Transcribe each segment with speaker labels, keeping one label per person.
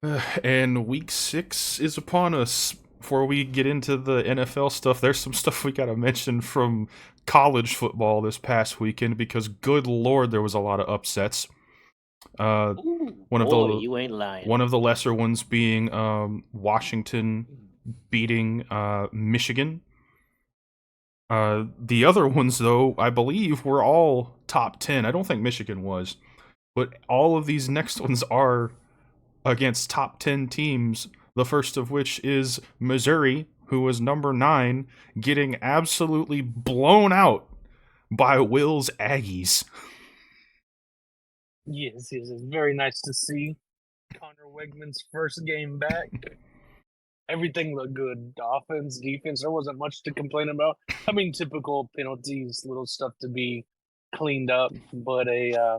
Speaker 1: And week 6 is upon us. Before we get into the NFL stuff, there's some stuff we gotta mention from college football this past weekend because, good lord, there was a lot of upsets. Uh,
Speaker 2: Ooh,
Speaker 1: one of
Speaker 2: boy,
Speaker 1: the
Speaker 2: you ain't lying.
Speaker 1: one of the lesser ones being Washington beating Michigan. The other ones, though, I believe were all top 10. I don't think Michigan was, but all of these next ones are against top 10 teams, the first of which is Missouri, who was number 9, getting absolutely blown out by Will's Aggies.
Speaker 3: Yes, it's very nice to see Connor Wegman's first game back. Everything looked good. Offense, defense, there wasn't much to complain about. I mean, typical penalties, little stuff to be cleaned up, but a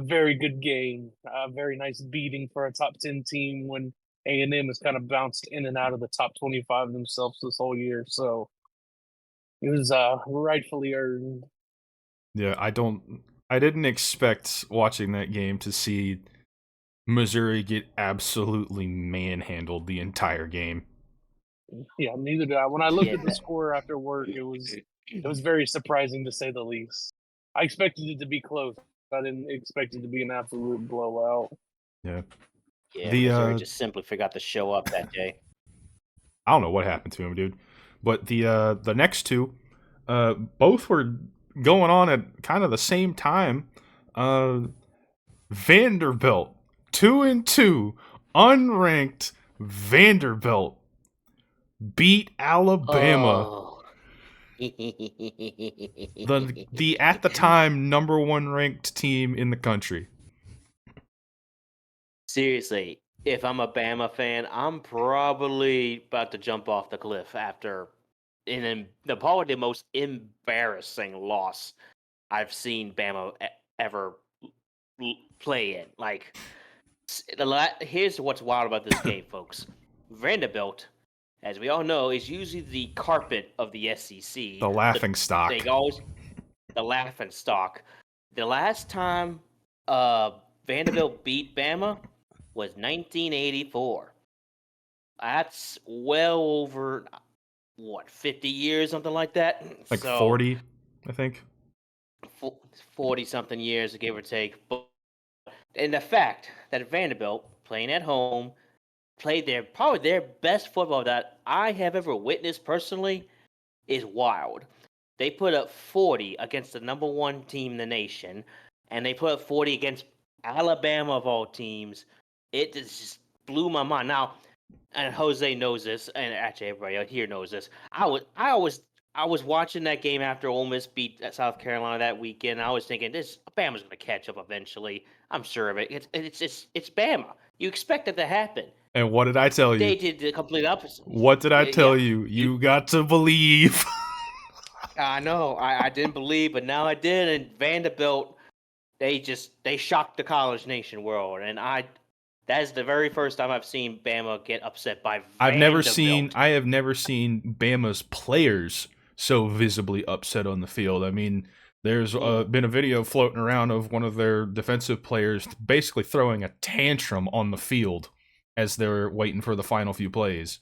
Speaker 3: very good game. A very nice beating for a top 10 team when A&M has kind of bounced in and out of the top 25 themselves this whole year. So it was rightfully earned.
Speaker 1: Yeah, I didn't expect watching that game to see Missouri get absolutely manhandled the entire game.
Speaker 3: Yeah, neither did I. When I looked
Speaker 2: Yeah,
Speaker 3: at the score after work, it was very surprising to say the least. I expected it to be close. I didn't expect it to be an absolute blowout.
Speaker 1: Yeah.
Speaker 2: yeah,
Speaker 1: The
Speaker 2: Missouri just simply forgot to show up that day.
Speaker 1: I don't know what happened to him, dude. But the next two both were going on at kind of the same time. Uh Vanderbilt, 2-2, unranked Vanderbilt beat Alabama,
Speaker 2: Oh.
Speaker 1: the at the time number 1 ranked team in the country.
Speaker 2: Seriously, if I'm a Bama fan, I'm probably about to jump off the cliff after probably the most embarrassing loss I've seen Bama ever play in. Like, here's what's wild about this game, folks. Vanderbilt, as we all know, is usually the carpet of the SEC.
Speaker 1: The laughing stock.
Speaker 2: They always the laughing stock. The last time uh, Vanderbilt beat Bama was 1984. That's well over what 50 years, something like that.
Speaker 1: Like
Speaker 2: So
Speaker 1: 40, I think.
Speaker 2: 40 something years, give or take. But and the fact that Vanderbilt playing at home played probably their best football that I have ever witnessed personally is wild. They put up 40 against the number 1 team in the nation, and they put up 40 against Alabama of all teams. It just blew my mind. Now, and Jose knows this, and actually everybody out here knows this. I was watching that game after Ole Miss beat South Carolina that weekend. I was thinking this Bama's going to catch up eventually. I'm sure of it. It's Bama. You expect it to happen.
Speaker 1: And what did I tell you?
Speaker 2: They did the complete opposite.
Speaker 1: What did I
Speaker 2: Yeah,
Speaker 1: tell you? You got to believe.
Speaker 2: I know. I didn't believe, but now I did. And Vanderbilt, they shocked the college nation world, and that is the very first time I've seen Bama get upset by Vanderbilt.
Speaker 1: I have never seen Bama's players so visibly upset on the field. I mean, there's been a video floating around of one of their defensive players basically throwing a tantrum on the field as they're waiting for the final few plays.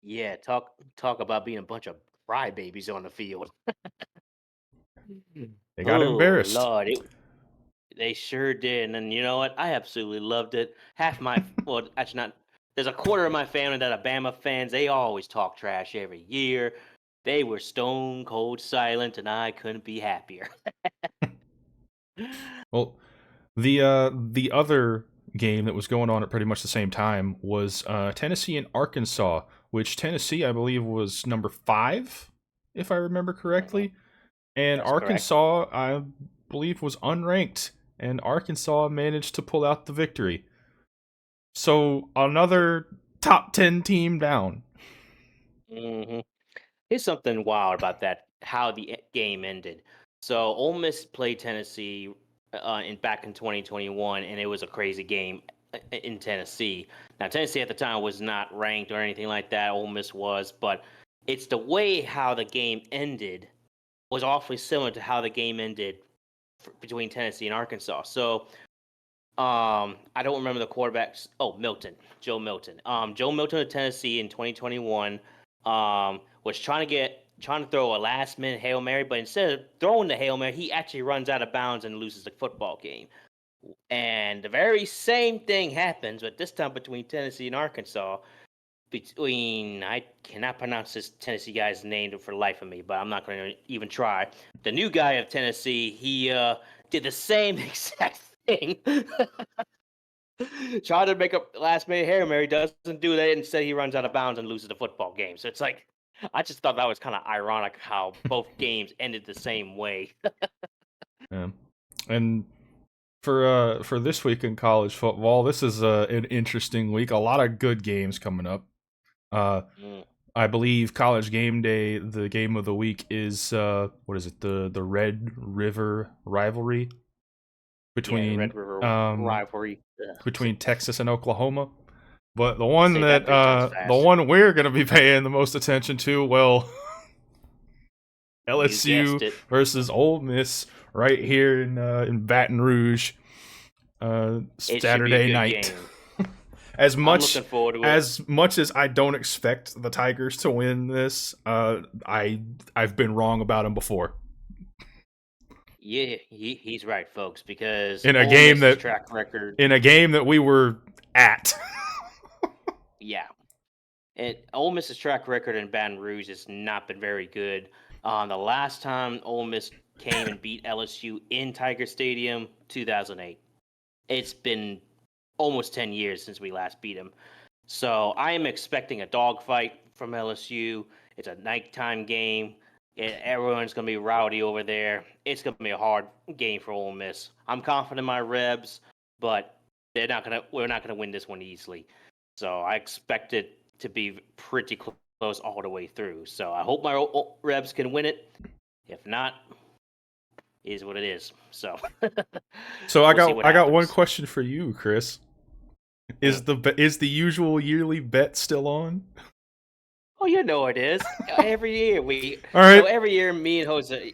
Speaker 2: Yeah, talk about being a bunch of crybabies on the field.
Speaker 1: They got
Speaker 2: Oh
Speaker 1: embarrassed.
Speaker 2: Lord, they sure did, and you know what? I absolutely loved it. Half my well, actually not. There's a quarter of my family that are Bama fans. They always talk trash every year. They were stone cold silent, and I couldn't be happier.
Speaker 1: Well, the other game that was going on at pretty much the same time was Tennessee and Arkansas, which Tennessee I believe was number 5, if I remember correctly, and
Speaker 2: That's correct.
Speaker 1: Arkansas I believe was unranked, and Arkansas managed to pull out the victory. So another top 10 team down.
Speaker 2: hmm Here's something wild about that, how the game ended. So Ole Miss played Tennessee back in 2021, and it was a crazy game in Tennessee. Now Tennessee at the time was not ranked or anything like that. Ole Miss was, but it's the way how the game ended was awfully similar to how the game ended between Tennessee and Arkansas. So I don't remember the quarterbacks. Oh, Milton, Joe Milton. Joe Milton of Tennessee in 2021. Was trying to throw a last minute Hail Mary, but instead of throwing the Hail Mary, he actually runs out of bounds and loses the football game. And the very same thing happens, but this time between Tennessee and Arkansas. I cannot pronounce this Tennessee guy's name for the life of me, but I'm not going to even try. The new guy of Tennessee, he did the same exact thing. Tried to make a last minute Hail Mary, doesn't do that. Instead, he runs out of bounds and loses the football game. So it's like, I just thought that was kind of ironic how both games ended the same way.
Speaker 1: Yeah. And for this week in college football, this is an interesting week. A lot of good games coming up.
Speaker 2: Mm.
Speaker 1: I believe College Game Day, the game of the week is what is it? The Red River rivalry
Speaker 2: Yeah, the
Speaker 1: between
Speaker 2: Red River rivalry.
Speaker 1: between Texas and Oklahoma. But the one
Speaker 2: Say
Speaker 1: that
Speaker 2: that 3 times
Speaker 1: the
Speaker 2: fast.
Speaker 1: one we're going to be paying the most attention to, well,
Speaker 2: You guessed
Speaker 1: LSU
Speaker 2: it.
Speaker 1: versus Ole Miss right here in Baton Rouge,
Speaker 2: It should be a
Speaker 1: Saturday
Speaker 2: good
Speaker 1: night.
Speaker 2: game.
Speaker 1: As
Speaker 2: I'm
Speaker 1: much
Speaker 2: looking forward to it.
Speaker 1: as I don't expect the Tigers to win this, I've been wrong about them before.
Speaker 2: Yeah, he's right, folks, because
Speaker 1: In a
Speaker 2: Ole
Speaker 1: game
Speaker 2: Miss's
Speaker 1: that
Speaker 2: track record,
Speaker 1: we were at.
Speaker 2: yeah, and Ole Miss's track record in Baton Rouge has not been very good. The last time Ole Miss came and beat LSU in Tiger Stadium, 2008. It's been almost 10 years since we last beat them. So I am expecting a dogfight from LSU. It's a nighttime game. And everyone's going to be rowdy over there. It's going to be a hard game for Ole Miss. I'm confident in my Rebs, but we're not going to win this one easily. So I expect it to be pretty close all the way through. So I hope my Rebs can win it. If not, it is what it is. So
Speaker 1: So
Speaker 2: we'll see what
Speaker 1: I got one
Speaker 2: happens.
Speaker 1: question for you, Chris.
Speaker 2: Mm.
Speaker 1: Is the usual yearly bet still on?
Speaker 2: Oh, you know it is. Every year
Speaker 1: All right,
Speaker 2: every year me and Jose,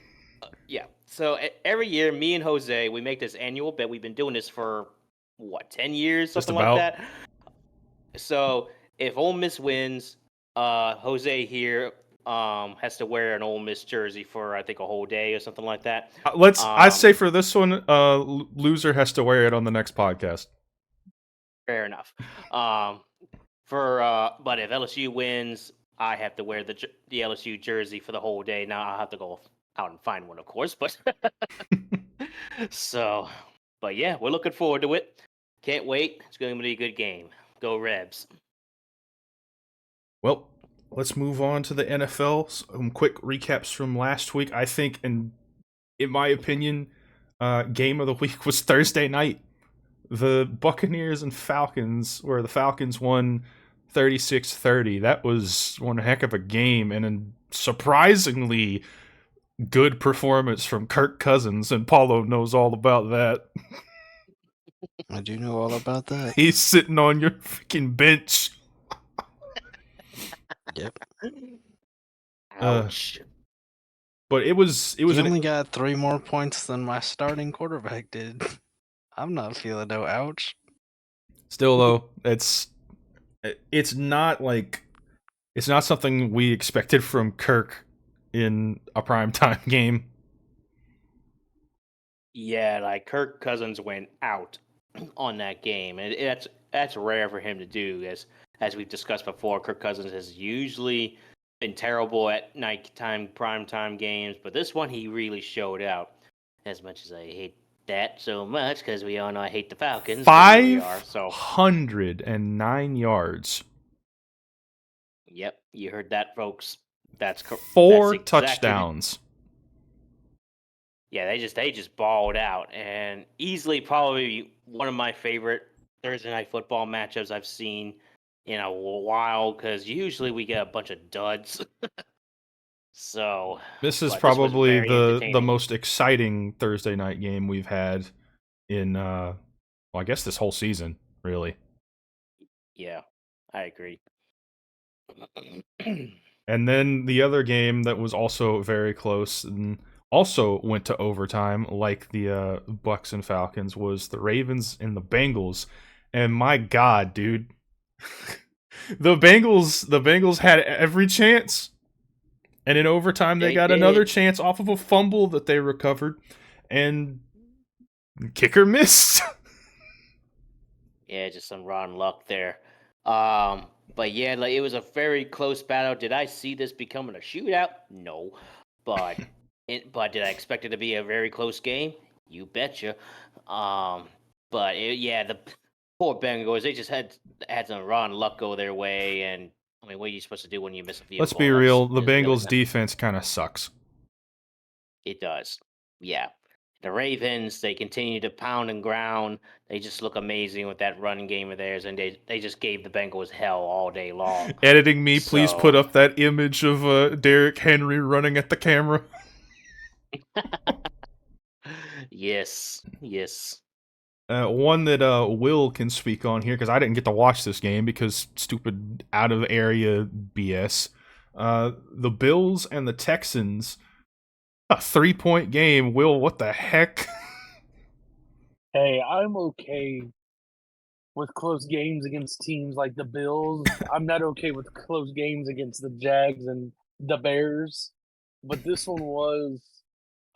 Speaker 2: yeah. So every year me and Jose, we make this annual bet. We've been doing this for what, 10 years,
Speaker 1: just
Speaker 2: something like
Speaker 1: about.
Speaker 2: that. So if Ole Miss wins, Jose here has to wear an Ole Miss jersey for I think a whole day or something like that.
Speaker 1: I
Speaker 2: Um,
Speaker 1: say for this one, loser has to wear it on the next podcast.
Speaker 2: Fair enough. Um, but if LSU wins, I have to wear the LSU jersey for the whole day. Now I'll have to go out and find one, of course. But so, but yeah, we're looking forward to it. Can't wait. It's going to be a good game. Go Rebs.
Speaker 1: Well, let's move on to the NFL. Some quick recaps from last week. I think, in my opinion, game of the week was Thursday night. The Buccaneers and Falcons, where the Falcons won 36-30. That was one heck of a game, and a surprisingly good performance from Kirk Cousins, and Paulo knows all about that.
Speaker 4: I do know all about that.
Speaker 1: He's sitting on your freaking bench.
Speaker 4: Yep.
Speaker 2: Ouch.
Speaker 1: But it was
Speaker 4: He only got 3 more points than my starting quarterback did. I'm not feeling no ouch.
Speaker 1: still though, it's not like it's not something we expected from Kirk in a primetime game.
Speaker 2: Yeah, like Kirk Cousins went out on that game, and that's rare for him to do. As we've discussed before, Kirk Cousins has usually been terrible at nighttime primetime games, but this one he really showed out. As much as I hate that so much, because we all know I hate the Falcons. But here we are. So
Speaker 1: 509 yards.
Speaker 2: Yep, you heard that, folks. That's
Speaker 1: Four
Speaker 2: exactly
Speaker 1: touchdowns.
Speaker 2: Yeah, they just balled out, and easily probably one of my favorite Thursday night football matchups I've seen in a while. Because usually we get a bunch of duds. So,
Speaker 1: This is
Speaker 2: but this was
Speaker 1: probably
Speaker 2: very
Speaker 1: the
Speaker 2: entertaining.
Speaker 1: most exciting Thursday night game we've had in well, I guess this whole season, really.
Speaker 2: Yeah, I agree.
Speaker 1: And then the other game that was also very close, and also went to overtime, like the Bucks and Falcons, was the Ravens and the Bengals. And my God, dude, the Bengals had every chance, and in overtime they
Speaker 2: They
Speaker 1: got another
Speaker 2: did.
Speaker 1: chance off of a fumble that they recovered, and kicker missed.
Speaker 2: Yeah, just some rotten luck there. But yeah, like it was a very close battle. Did I see this becoming a shootout? No, but but did I expect it to be a very close game? You betcha. But yeah, the poor Bengals, they just had some rotten luck go their way, and I mean, what are you supposed to do when you miss a field
Speaker 1: Let's
Speaker 2: goal?
Speaker 1: be real, the
Speaker 2: There's really
Speaker 1: Bengals defense kind of sucks.
Speaker 2: It does. Yeah. The Ravens, they continue to pound and ground. They just look amazing with that running game of theirs, and they just gave the Bengals hell all day long.
Speaker 1: Editing me, please put
Speaker 2: So
Speaker 1: up that image of Derrick Henry running at the camera.
Speaker 2: yes, yes.
Speaker 1: One that Will can speak on here, because I didn't get to watch this game because stupid out of area BS. The Bills and the Texans, a 3-point game. Will, what the heck?
Speaker 3: Hey, I'm okay with close games against teams like the Bills. I'm not okay with close games against the Jags and the Bears. But this one was,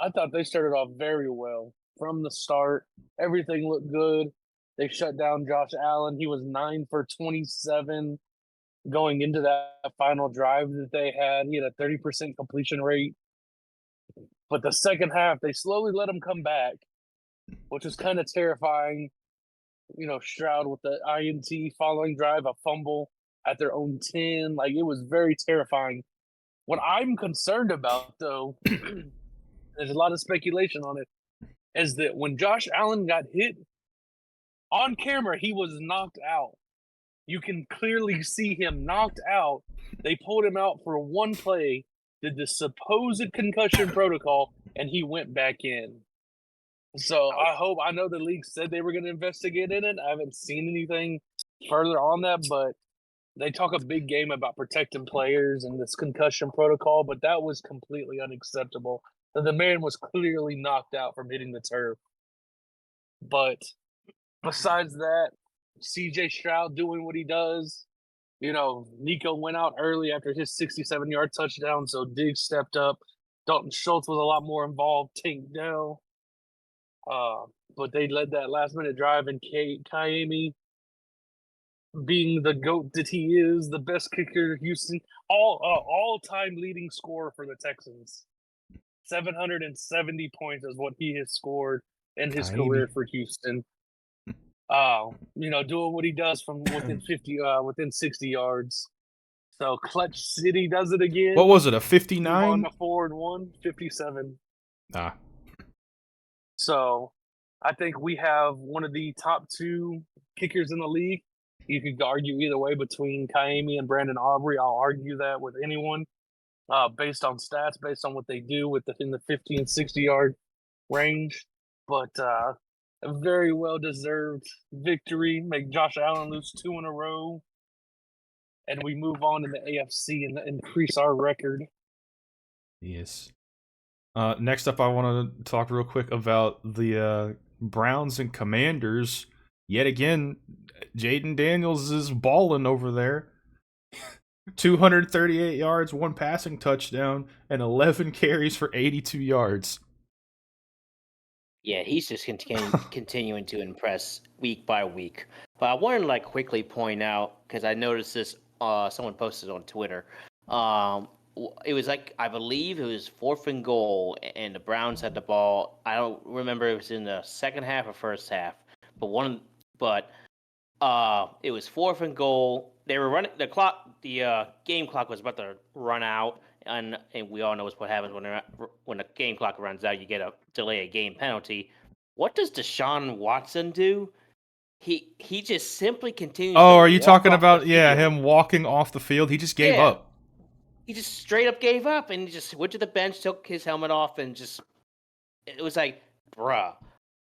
Speaker 3: I thought they started off very well from the start. Everything looked good. They shut down Josh Allen. He was 9 for 27 going into that final drive that they had. He had a 30% completion rate. But the second half, they slowly let him come back, which was kind of terrifying. You know, Stroud with the INT following drive, a fumble at their own 10. Like, it was very terrifying. What I'm concerned about, though, there's a lot of speculation on it, is that when Josh Allen got hit, on camera, he was knocked out. You can clearly see him knocked out. They pulled him out for one play, did the supposed concussion protocol, and he went back in. So I know the league said they were going to investigate in it. I haven't seen anything further on that, but they talk a big game about protecting players and this concussion protocol, but that was completely unacceptable. The man was clearly knocked out from hitting the turf. But besides that, CJ Stroud doing what he does. You know, Nico went out early after his 67-yard touchdown, so Diggs stepped up. Dalton Schultz was a lot more involved. Tank Dell. But they led that last-minute drive, and Kaimi, being the GOAT that he is, the best kicker Houston, all-time leading scorer for the Texans. 770 points is what he has scored in his career for Houston. You know, doing what he does from within 60 yards. So Clutch City does it again.
Speaker 1: What was it, a
Speaker 3: On
Speaker 1: 59?
Speaker 3: the 4-1, 57.
Speaker 1: Ah.
Speaker 3: So I think we have one of the top two kickers in the league. You could argue either way between Kaimi and Brandon Aubrey. I'll argue that with anyone based on stats, based on what they do in the 50 and 60-yard range. But a very well-deserved victory. Make Josh Allen lose 2 in a row. And we move on in the AFC and increase our record.
Speaker 1: Yes. Next up, I want to talk real quick about the Browns and Commanders. Yet again, Jaden Daniels is balling over there. 238 yards, 1 passing touchdown, and 11 carries for 82 yards.
Speaker 2: Yeah, he's just continuing to impress week by week. But I wanted to like quickly point out, because I noticed this, someone posted on Twitter. It was like, I believe it was 4th and goal, and the Browns had the ball. I don't remember if it was in the second half or first half, but it was 4th and goal. They were running the clock. The game clock was about to run out, and we all know what happens when the game clock runs out. You get a delay a game penalty. What does Deshaun Watson do? He just simply continues.
Speaker 1: Oh,
Speaker 2: to
Speaker 1: are you
Speaker 2: walk
Speaker 1: talking
Speaker 2: off
Speaker 1: about
Speaker 2: the field.
Speaker 1: him walking off the field? He just gave up.
Speaker 2: He just straight up gave up and just went to the bench, took his helmet off, and just it was like, bruh,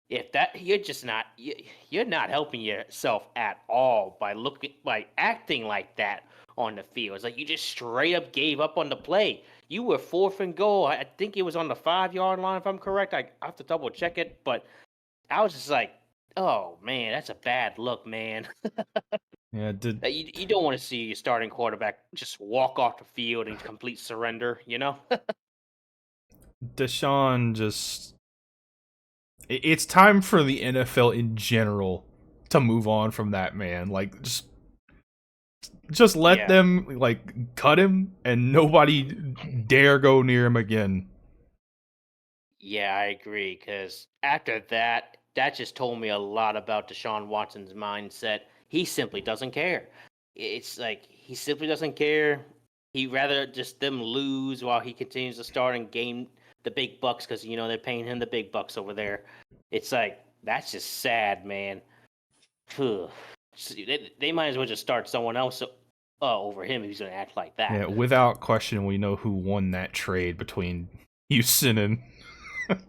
Speaker 2: if that you're not helping yourself at all by acting like that on the field. It's like you just straight up gave up on the play. You were 4th and goal. I think it was on the 5-yard line, if I'm correct. I have to double check it, but I was just like, oh man, that's a bad look, man.
Speaker 1: Yeah,
Speaker 2: You don't want to see your starting quarterback just walk off the field and complete surrender, you know?
Speaker 1: Deshaun just. It's time for the NFL in general to move on from that man. Like, just let
Speaker 2: Yeah.
Speaker 1: them like cut him, and nobody dare go near him again.
Speaker 2: Yeah, I agree. Because after that, that just told me a lot about Deshaun Watson's mindset. He simply doesn't care. It's like he simply doesn't care. He'd rather just them lose while he continues to start and gain the big bucks because they're paying him the big bucks over there. It's like that's just sad, man. Phew. They might as well just start someone else over him if he's going to act like that.
Speaker 1: Yeah, without question, we know who won that trade between Houston and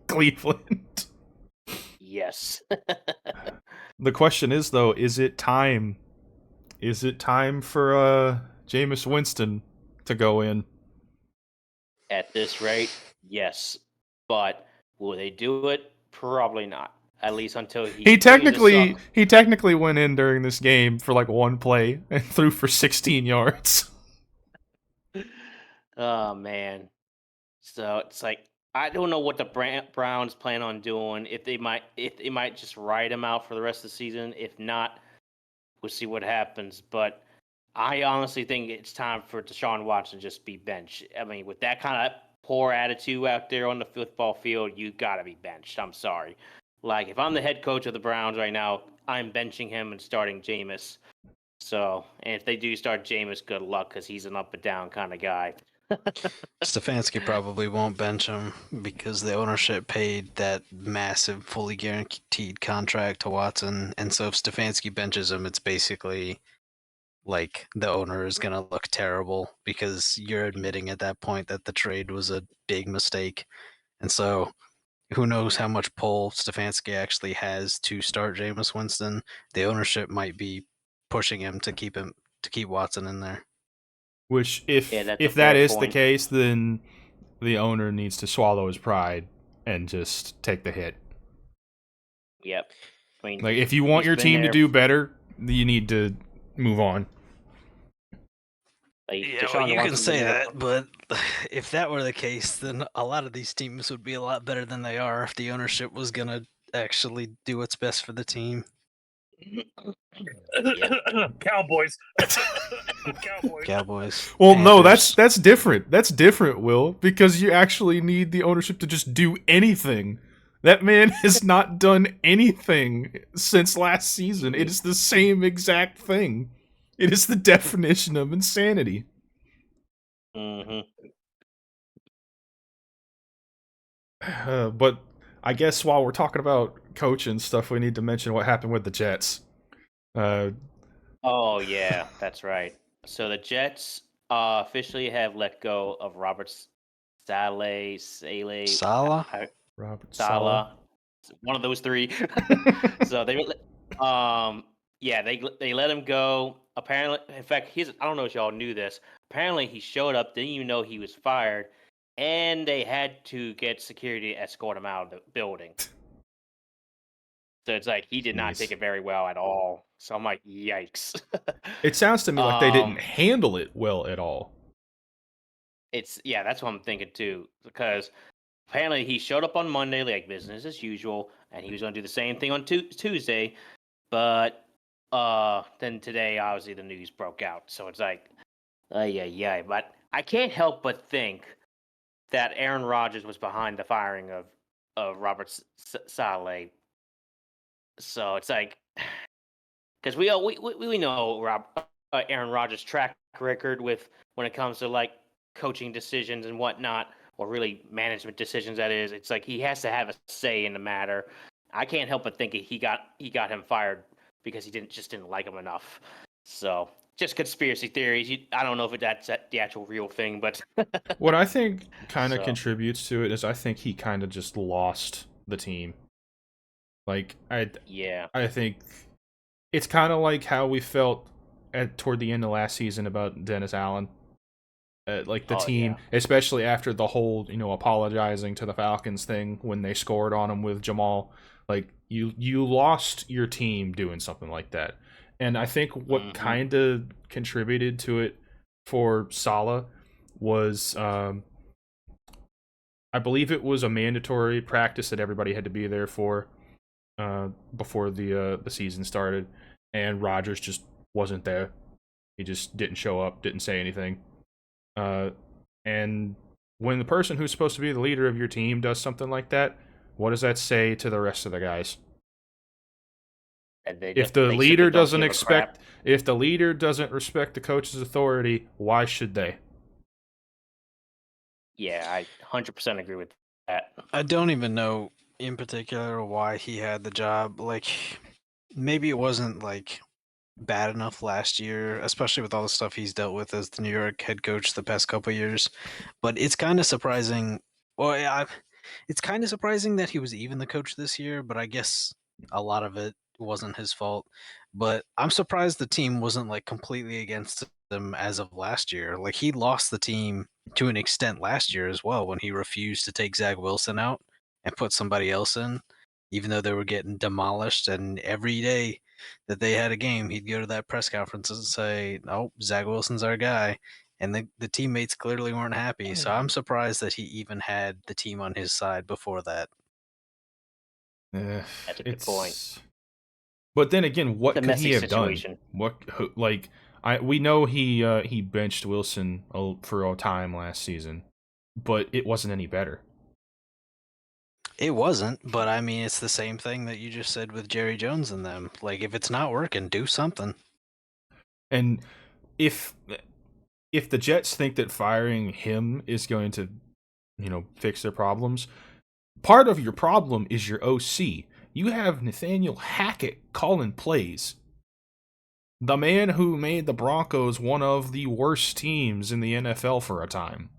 Speaker 1: Cleveland.
Speaker 2: Yes.
Speaker 1: The question is, though, is it time? Is it time for Jameis Winston to go in?
Speaker 2: At this rate, yes. But will they do it? Probably not. At least until he
Speaker 1: He
Speaker 2: continues to
Speaker 1: technically went in during this game for like one play and threw for 16 yards.
Speaker 2: suck. Oh man. So it's like I don't know what the Browns plan on doing. If they might just ride him out for the rest of the season. If not, we'll see what happens. But I honestly think it's time for Deshaun Watson to just be benched. I mean, with that kind of poor attitude out there on the football field, you gotta be benched. I'm sorry. Like if I'm the head coach of the Browns right now, I'm benching him and starting Jameis. So, and if they do start Jameis, good luck because he's an up and down kind of guy.
Speaker 4: Stefanski probably won't bench him because the ownership paid that massive, fully guaranteed contract to Watson, and so if Stefanski benches him, it's basically like the owner is gonna look terrible because you're admitting at that point that the trade was a big mistake, and so who knows how much pull Stefanski actually has to start Jameis Winston. The ownership might be pushing him to keep Watson in there.
Speaker 1: Which,
Speaker 2: Yeah, that's a
Speaker 1: if that
Speaker 2: fair
Speaker 1: is the
Speaker 2: point.
Speaker 1: case, then the owner needs to swallow his pride and just take the hit.
Speaker 2: Yep. I mean,
Speaker 1: Like, if you want
Speaker 2: he's
Speaker 1: your
Speaker 2: been
Speaker 1: team to
Speaker 2: there.
Speaker 1: do better, you need to move on.
Speaker 2: Like,
Speaker 4: Yeah, well, you can say that, but if that were the case, then a lot of these teams would be a lot better than they are if the ownership was gonna actually do what's best for the team.
Speaker 3: Cowboys. Cowboys.
Speaker 4: Cowboys.
Speaker 1: Well, no,
Speaker 4: Panthers.
Speaker 1: that's different. That's different, Will, because you actually need the ownership to just do anything. That man has not done anything since last season. It is the same exact thing. It is the definition of insanity.
Speaker 2: hmm
Speaker 1: But I guess while we're talking about coaching stuff, we need to mention what happened with the Jets.
Speaker 2: Oh yeah, that's right. So the Jets officially have let go of Robert Saleh,
Speaker 4: Salah?
Speaker 1: Robert Saleh.
Speaker 2: Salah, one of those three. So they let him go. Apparently, in fact, I don't know if y'all knew this. Apparently, he showed up, didn't even know he was fired, and they had to get security to escort him out of the building. So it's like he did not take
Speaker 1: Jeez.
Speaker 2: it very well at all. So I'm like, yikes.
Speaker 1: It sounds to me like they didn't
Speaker 2: Um,
Speaker 1: handle it well at all.
Speaker 2: that's what I'm thinking too. Because apparently he showed up on Monday like business as usual, and he was going to do the same thing on Tuesday. But then today, obviously, the news broke out. So it's like, yeah. But I can't help but think that Aaron Rodgers was behind the firing of Robert Saleh. So it's like, because we know Aaron Rodgers' track record with when it comes to like coaching decisions and whatnot, or really management decisions. That is, it's like he has to have a say in the matter. I can't help but think he got him fired because he didn't like him enough. So just conspiracy theories. I don't know if that's the actual real thing, but
Speaker 1: What I think kind of
Speaker 2: so
Speaker 1: contributes to it is I think he kind of just lost the team. Like
Speaker 2: yeah,
Speaker 1: I think it's kind of like how we felt toward the end of last season about Dennis Allen. Like the
Speaker 2: Oh,
Speaker 1: team,
Speaker 2: yeah.
Speaker 1: especially after the whole apologizing to the Falcons thing when they scored on them with Jamal. Like you lost your team doing something like that, and I think what
Speaker 2: Mm-hmm.
Speaker 1: kind of contributed to it for Saleh was I believe it was a mandatory practice that everybody had to be there for before the season started, and Rodgers just wasn't there. He just didn't show up, didn't say anything. Uh, and when the person who's supposed to be the leader of your team does something like that, what does that say to the rest of the guys?
Speaker 2: And
Speaker 1: If the
Speaker 2: they simply
Speaker 1: leader
Speaker 2: don't
Speaker 1: doesn't
Speaker 2: give a crap.
Speaker 1: if the leader doesn't respect the coach's authority, why should they?
Speaker 2: Yeah, I 100% agree with that.
Speaker 4: I don't even know in particular why he had the job. Like, maybe it wasn't like bad enough last year, especially with all the stuff he's dealt with as the New York head coach the past couple of years. But it's kind of surprising. Well, yeah, it's kind of surprising that he was even the coach this year. But I guess a lot of it wasn't his fault. But I'm surprised the team wasn't like completely against him as of last year. Like he lost the team to an extent last year as well when he refused to take Zach Wilson out and put somebody else in, even though they were getting demolished. And every day that they had a game, he'd go to that press conference and say, "Oh, Zach Wilson's our guy." And the teammates clearly weren't happy. So I'm surprised that he even had the team on his side before that.
Speaker 1: Eh,
Speaker 2: That's a good point.
Speaker 1: it's. But then again,
Speaker 2: It's
Speaker 1: what
Speaker 2: a
Speaker 1: could he
Speaker 2: messy
Speaker 1: have done?
Speaker 2: situation.
Speaker 1: Like we know he benched Wilson for a time last season, but it wasn't any better.
Speaker 4: It wasn't, but I mean, it's the same thing that you just said with Jerry Jones and them. Like, if it's not working, do something.
Speaker 1: And if the Jets think that firing him is going to fix their problems, part of your problem is your OC. You have Nathaniel Hackett calling plays. The man who made the Broncos one of the worst teams in the NFL for a time.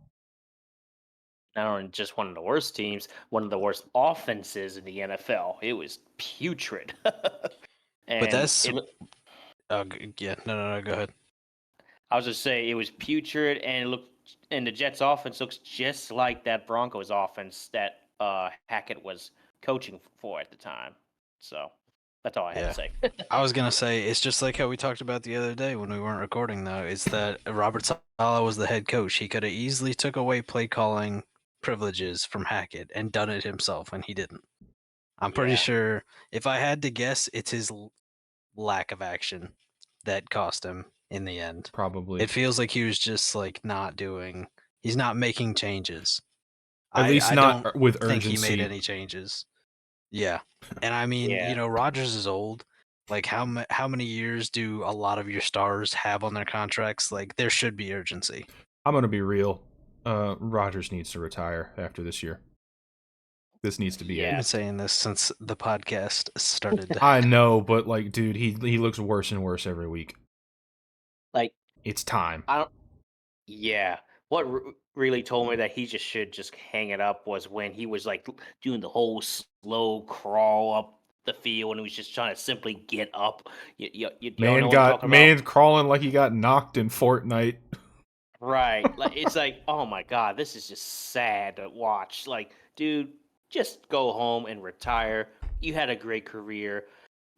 Speaker 2: Not only just one of the worst teams, one of the worst offenses in the NFL. It was putrid.
Speaker 4: But
Speaker 2: and
Speaker 4: that's,
Speaker 2: it,
Speaker 4: yeah, no, go ahead.
Speaker 2: I was just saying it was putrid, and the Jets' offense looks just like that Broncos offense that Hackett was coaching for at the time. So that's all I had
Speaker 4: Yeah.
Speaker 2: to say.
Speaker 4: I was gonna say it's just like how we talked about the other day when we weren't recording though. It's that Robert Saleh was the head coach. He could have easily took away play calling privileges from Hackett and done it himself, and he didn't. I'm pretty
Speaker 2: Yeah.
Speaker 4: sure if I had to guess, it's his lack of action that cost him in the end.
Speaker 1: Probably.
Speaker 4: It feels like he was just like he's not making changes.
Speaker 1: At least
Speaker 4: I
Speaker 1: not
Speaker 4: don't
Speaker 1: with
Speaker 4: think he
Speaker 1: urgency.
Speaker 4: made any changes. Yeah. And I mean,
Speaker 2: Yeah.
Speaker 4: Rodgers is old. Like how many years do a lot of your stars have on their contracts? Like there should be urgency.
Speaker 1: I'm gonna be real. Rodgers needs to retire after this year. This needs to be
Speaker 4: I've
Speaker 2: Yeah.
Speaker 4: been saying this since the podcast started.
Speaker 1: it. I know, but like, dude, he looks worse and worse every week.
Speaker 2: Like
Speaker 1: It's time.
Speaker 2: I don't. Yeah. What really told me that he just should just hang it up was when he was like doing the whole slow crawl up the field and he was just trying to simply get up. You don't know what I'm talking about?
Speaker 1: Man crawling like he got knocked in Fortnite.
Speaker 2: Right. Like it's like, oh my god, this is just sad to watch. Like, dude, just go home and retire. You had a great career.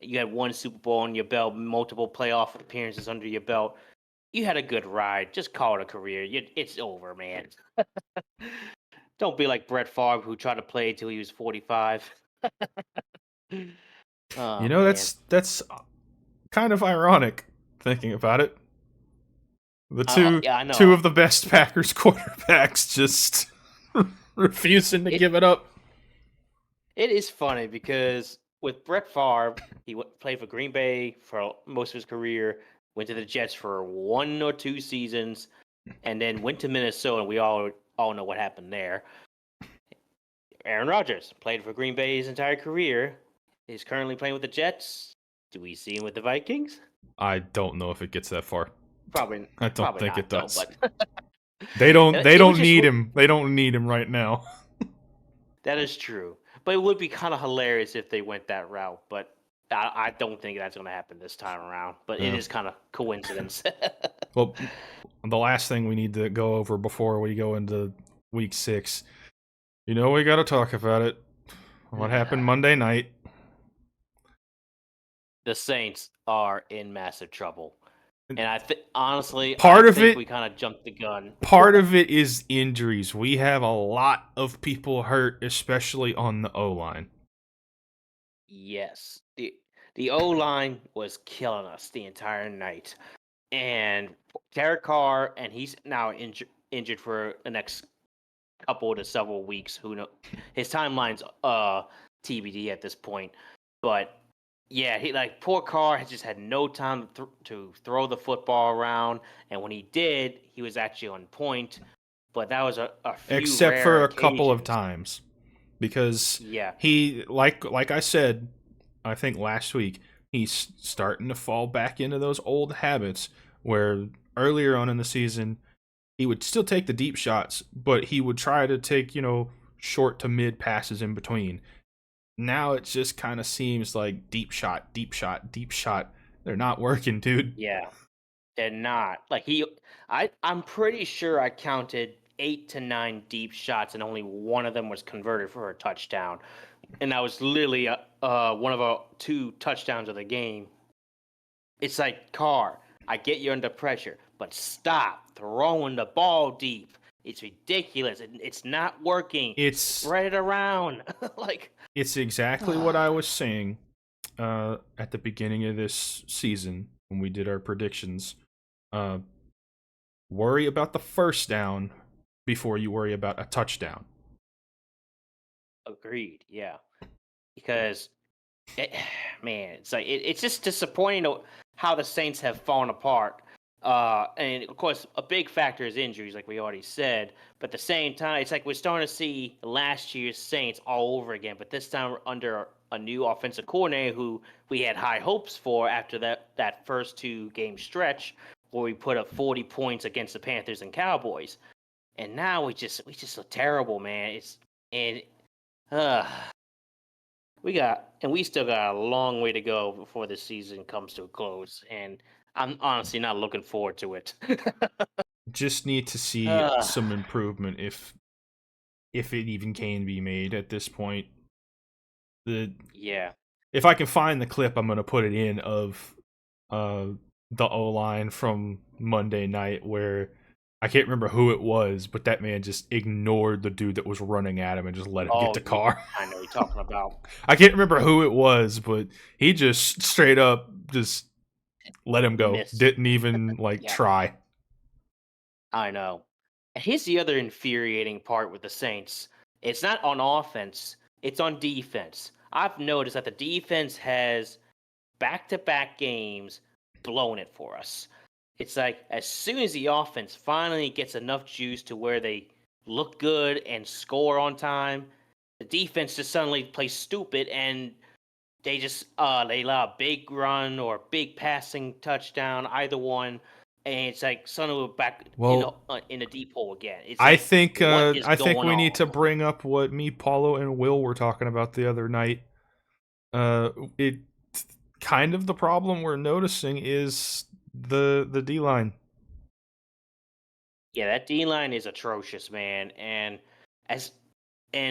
Speaker 2: You had one Super Bowl on your belt, multiple playoff appearances under your belt. You had a good ride. Just call it a career. It's over, man. Don't be like Brett Favre, who tried to play till he was 45. Oh, man.
Speaker 1: That's kind of ironic thinking about it.
Speaker 2: Yeah, I know.
Speaker 1: Two of the best Packers quarterbacks just refusing to give it up.
Speaker 2: It is funny because with Brett Favre, he played for Green Bay for most of his career, went to the Jets for 1 or 2 seasons, and then went to Minnesota. And we all know what happened there. Aaron Rodgers played for Green Bay his entire career. He's currently playing with the Jets. Do we see him with the Vikings?
Speaker 1: I don't know if it gets that far.
Speaker 2: Probably.
Speaker 1: I don't
Speaker 2: probably
Speaker 1: think
Speaker 2: not,
Speaker 1: it does.
Speaker 2: Though, but
Speaker 1: They don't
Speaker 2: It was just
Speaker 1: need him. They don't need him right now.
Speaker 2: that is true. But it would be kind of hilarious if they went that route. But I don't think that's going to happen this time around. But it
Speaker 1: Yeah.
Speaker 2: is kind of coincidence.
Speaker 1: Well, the last thing we need to go over before we go into week 6. You know, we got to talk about it. What happened Monday night?
Speaker 2: The Saints are in massive trouble. And I think, honestly,
Speaker 1: Part
Speaker 2: I
Speaker 1: of
Speaker 2: think
Speaker 1: it-
Speaker 2: we kind of jumped the gun.
Speaker 1: Part of it is injuries. We have a lot of people hurt, especially on the O-line.
Speaker 2: Yes. The O-line was killing us the entire night. And Derek Carr, and he's now injured for the next couple to several weeks. Who knows? His timeline's TBD at this point. But yeah, poor Carr has just had no time to throw the football around, and when he did, he was actually on point. But that was a few
Speaker 1: Except
Speaker 2: rare
Speaker 1: for a couple of
Speaker 2: occasions.
Speaker 1: times. Because
Speaker 2: Yeah,
Speaker 1: he, like I said, I think last week, he's starting to fall back into those old habits where earlier on in the season, he would still take the deep shots, but he would try to take, short to mid passes in between. Now it just kind of seems like deep shot, deep shot, deep shot. They're not working, dude.
Speaker 2: yeah, they're not. I'm pretty sure I counted 8 to 9 deep shots, and only one of them was converted for a touchdown, and that was literally one of our 2 touchdowns of the game. It's like, Carr, I get you under pressure, but stop throwing the ball deep. It's ridiculous. It's not working.
Speaker 1: It's
Speaker 2: Spread it around.
Speaker 1: it's exactly what I was saying at the beginning of this season when we did our predictions. Worry about the first down before you worry about a touchdown.
Speaker 2: Agreed. Yeah, because man, it's like it's just disappointing how the Saints have fallen apart. And of course, a big factor is injuries, like we already said. But at the same time, it's like we're starting to see last year's Saints all over again. But this time under a new offensive coordinator who we had high hopes for after that first 2-game stretch where we put up 40 points against the Panthers and Cowboys. And now we just look terrible, man. Uh, we still got a long way to go before the season comes to a close, and I'm honestly not looking forward to it.
Speaker 1: Just need to see some improvement if it even can be made at this point.
Speaker 2: Yeah.
Speaker 1: If I can find the clip, I'm gonna put it in of the O-line from Monday night where I can't remember who it was, but that man just ignored the dude that was running at him and just let him get to Carr.
Speaker 2: I know what you're talking about.
Speaker 1: I can't remember who it was, but he just straight up just let him go.
Speaker 2: Missed.
Speaker 1: Didn't even
Speaker 2: Yeah.
Speaker 1: try.
Speaker 2: I know. And here's the other infuriating part with the Saints. It's not on offense, it's on defense. I've noticed that the defense has back-to-back games blown it for us. It's like as soon as the offense finally gets enough juice to where they look good and score on time, the defense just suddenly plays stupid and they just they allow a big run or big passing touchdown, either one, and it's like suddenly we're back in the deep hole again. It's
Speaker 1: I
Speaker 2: like,
Speaker 1: think
Speaker 2: what is
Speaker 1: I think
Speaker 2: going
Speaker 1: we
Speaker 2: on?
Speaker 1: need to bring up what me, Paulo, and Will were talking about the other night. It kind of the problem we're noticing is the D line.
Speaker 2: Yeah, that D line is atrocious, man. And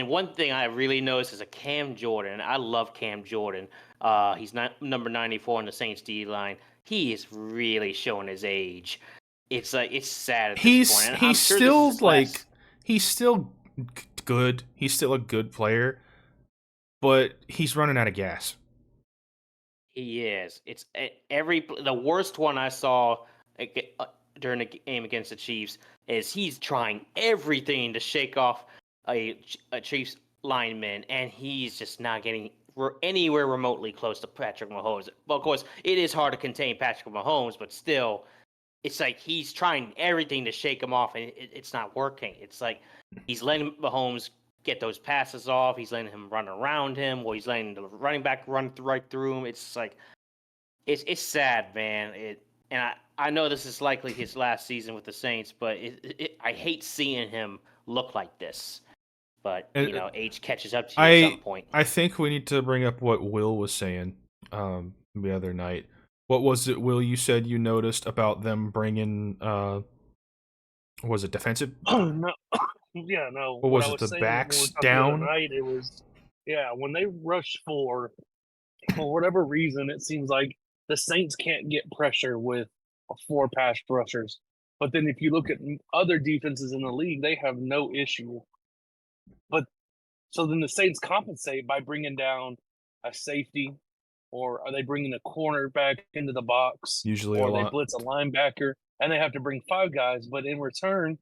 Speaker 2: one thing I really noticed is a Cam Jordan. I love Cam Jordan. He's not number 94 on the Saints D line. He is really showing his age. It's like it's sad at this point. And I'm
Speaker 1: He's
Speaker 2: sure
Speaker 1: still
Speaker 2: this is his last-
Speaker 1: he's still good. He's still a good player, but he's running out of gas.
Speaker 2: He is. It's the worst one I saw during the game against the Chiefs is he's trying everything to shake off a Chiefs lineman, and he's just not getting anywhere remotely close to Patrick Mahomes. Well, of course, it is hard to contain Patrick Mahomes, but still, it's like he's trying everything to shake him off, and it's not working. It's like he's letting Mahomes get those passes off. He's letting him run around him, or he's letting the running back run right through him. It's like it's sad, man. I know this is likely his last season with the Saints, but I hate seeing him look like this. But age catches up to you at some point.
Speaker 1: I think we need to bring up what Will was saying the other night. What was it, Will? You said you noticed about them bringing Was it defensive?
Speaker 3: No, yeah, no.
Speaker 1: Or
Speaker 3: What
Speaker 1: was
Speaker 3: I
Speaker 1: it
Speaker 3: was
Speaker 1: the
Speaker 3: saying when we were
Speaker 1: backs
Speaker 3: talking the other
Speaker 1: down?
Speaker 3: night, it was when they rush for whatever reason, it seems like the Saints can't get pressure with 4 pass rushers. But then if you look at other defenses in the league, they have no issue. But so then the Saints compensate by bringing down a safety, or are they bringing a corner back into the box,
Speaker 1: Usually a
Speaker 3: or they
Speaker 1: lot.
Speaker 3: blitz a linebacker, and they have to bring 5 guys. But in return,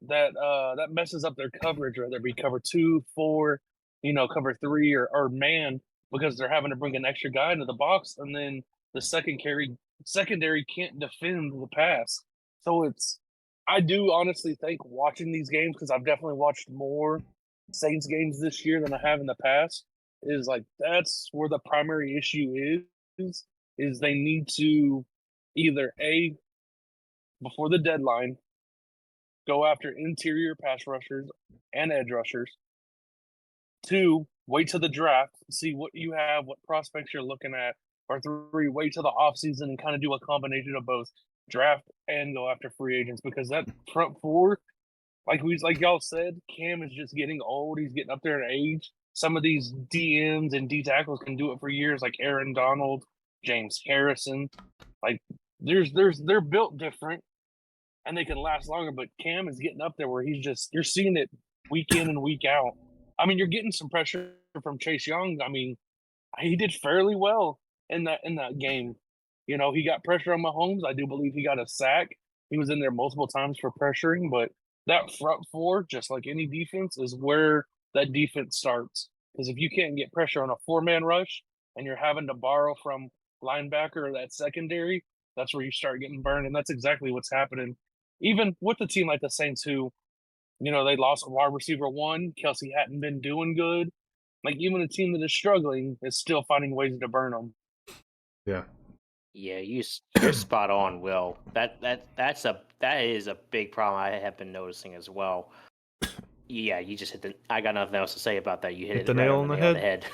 Speaker 3: that messes up their coverage, whether it be cover 2, 4, cover 3, or man, because they're having to bring an extra guy into the box, and then the secondary can't defend the pass. So I do honestly think watching these games, because I've definitely watched more Saints games this year than I have in the past, is like that's where the primary issue is they need to either before the deadline go after interior pass rushers and edge rushers. 2, wait till the draft, see what you have, what prospects you're looking at. Or 3, wait till the offseason and kind of do a combination of both draft and go after free agents, because that front 4, like y'all said, Cam is just getting old. He's getting up there in age. Some of these DMs and D tackles can do it for years, like Aaron Donald, James Harrison. Like they're built different and they can last longer. But Cam is getting up there where you're seeing it week in and week out. I mean, you're getting some pressure from Chase Young. I mean, he did fairly well in that game. He got pressure on Mahomes. I do believe he got a sack. He was in there multiple times for pressuring, but that front 4, just like any defense, is where that defense starts. Because if you can't get pressure on a 4-man rush and you're having to borrow from linebacker or that secondary, that's where you start getting burned. And that's exactly what's happening. Even with a team like the Saints, who, they lost wide receiver 1. Kelsey hadn't been doing good. Like, even a team that is struggling is still finding ways to burn them.
Speaker 1: Yeah.
Speaker 2: Yeah, you're spot on, Will. That is a big problem I have been noticing as well. Yeah, you just hit I got nothing else to say about that. You hit it
Speaker 1: the
Speaker 2: right
Speaker 1: nail
Speaker 2: on
Speaker 1: on the
Speaker 2: head.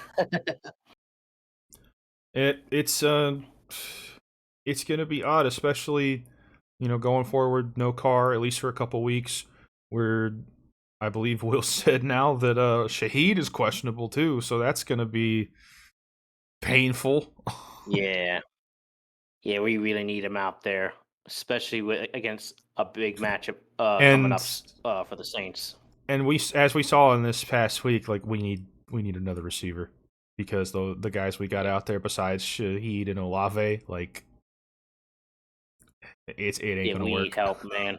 Speaker 1: It's gonna be odd, especially going forward. No Carr, at least for a couple weeks. Where I believe Will said now that Shaheed is questionable too, so that's gonna be painful.
Speaker 2: Yeah, we really need him out there, especially against a big matchup coming up for the Saints.
Speaker 1: And as we saw in this past week, like we need another receiver, because the guys we got out there besides Shaheed and Olave, like it ain't gonna
Speaker 2: we
Speaker 1: work.
Speaker 2: Need help, man.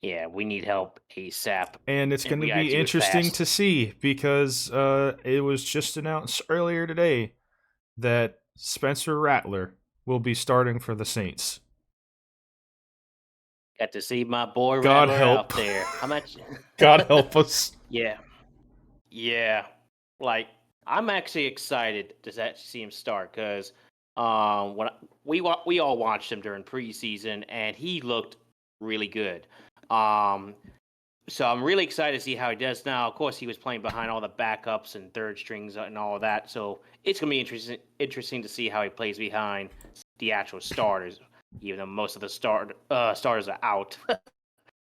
Speaker 2: Yeah, we need help ASAP.
Speaker 1: And it's going to be interesting to see, because it was just announced earlier today that Spencer Rattler will be starting for the Saints.
Speaker 2: Got to see my boy
Speaker 1: God
Speaker 2: Rattler
Speaker 1: help.
Speaker 2: out there. How much?
Speaker 1: God help us.
Speaker 2: Yeah. Like, I'm actually excited to see him start, because when we all watched him during preseason, and he looked really good. So I'm really excited to see how he does now. Of course, he was playing behind all the backups and third strings and all of that, so it's gonna be interesting to see how he plays behind the actual starters, even though most of the starters are out.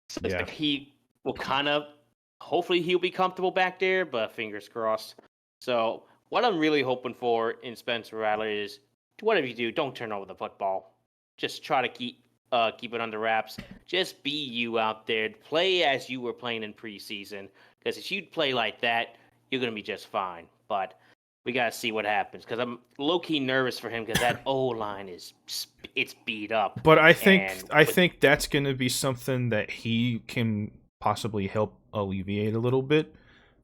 Speaker 2: So it's like he will hopefully he'll be comfortable back there, but fingers crossed. So what I'm really hoping for in Spencer Rattler is, whatever you do, don't turn over the football. Just try to keep it under wraps. Just be you out there. Play as you were playing in preseason. Because if you play like that, you're going to be just fine. But we got to see what happens. Because I'm low-key nervous for him, because that O-line it's beat up.
Speaker 1: But I think that's going to be something that he can possibly help alleviate a little bit.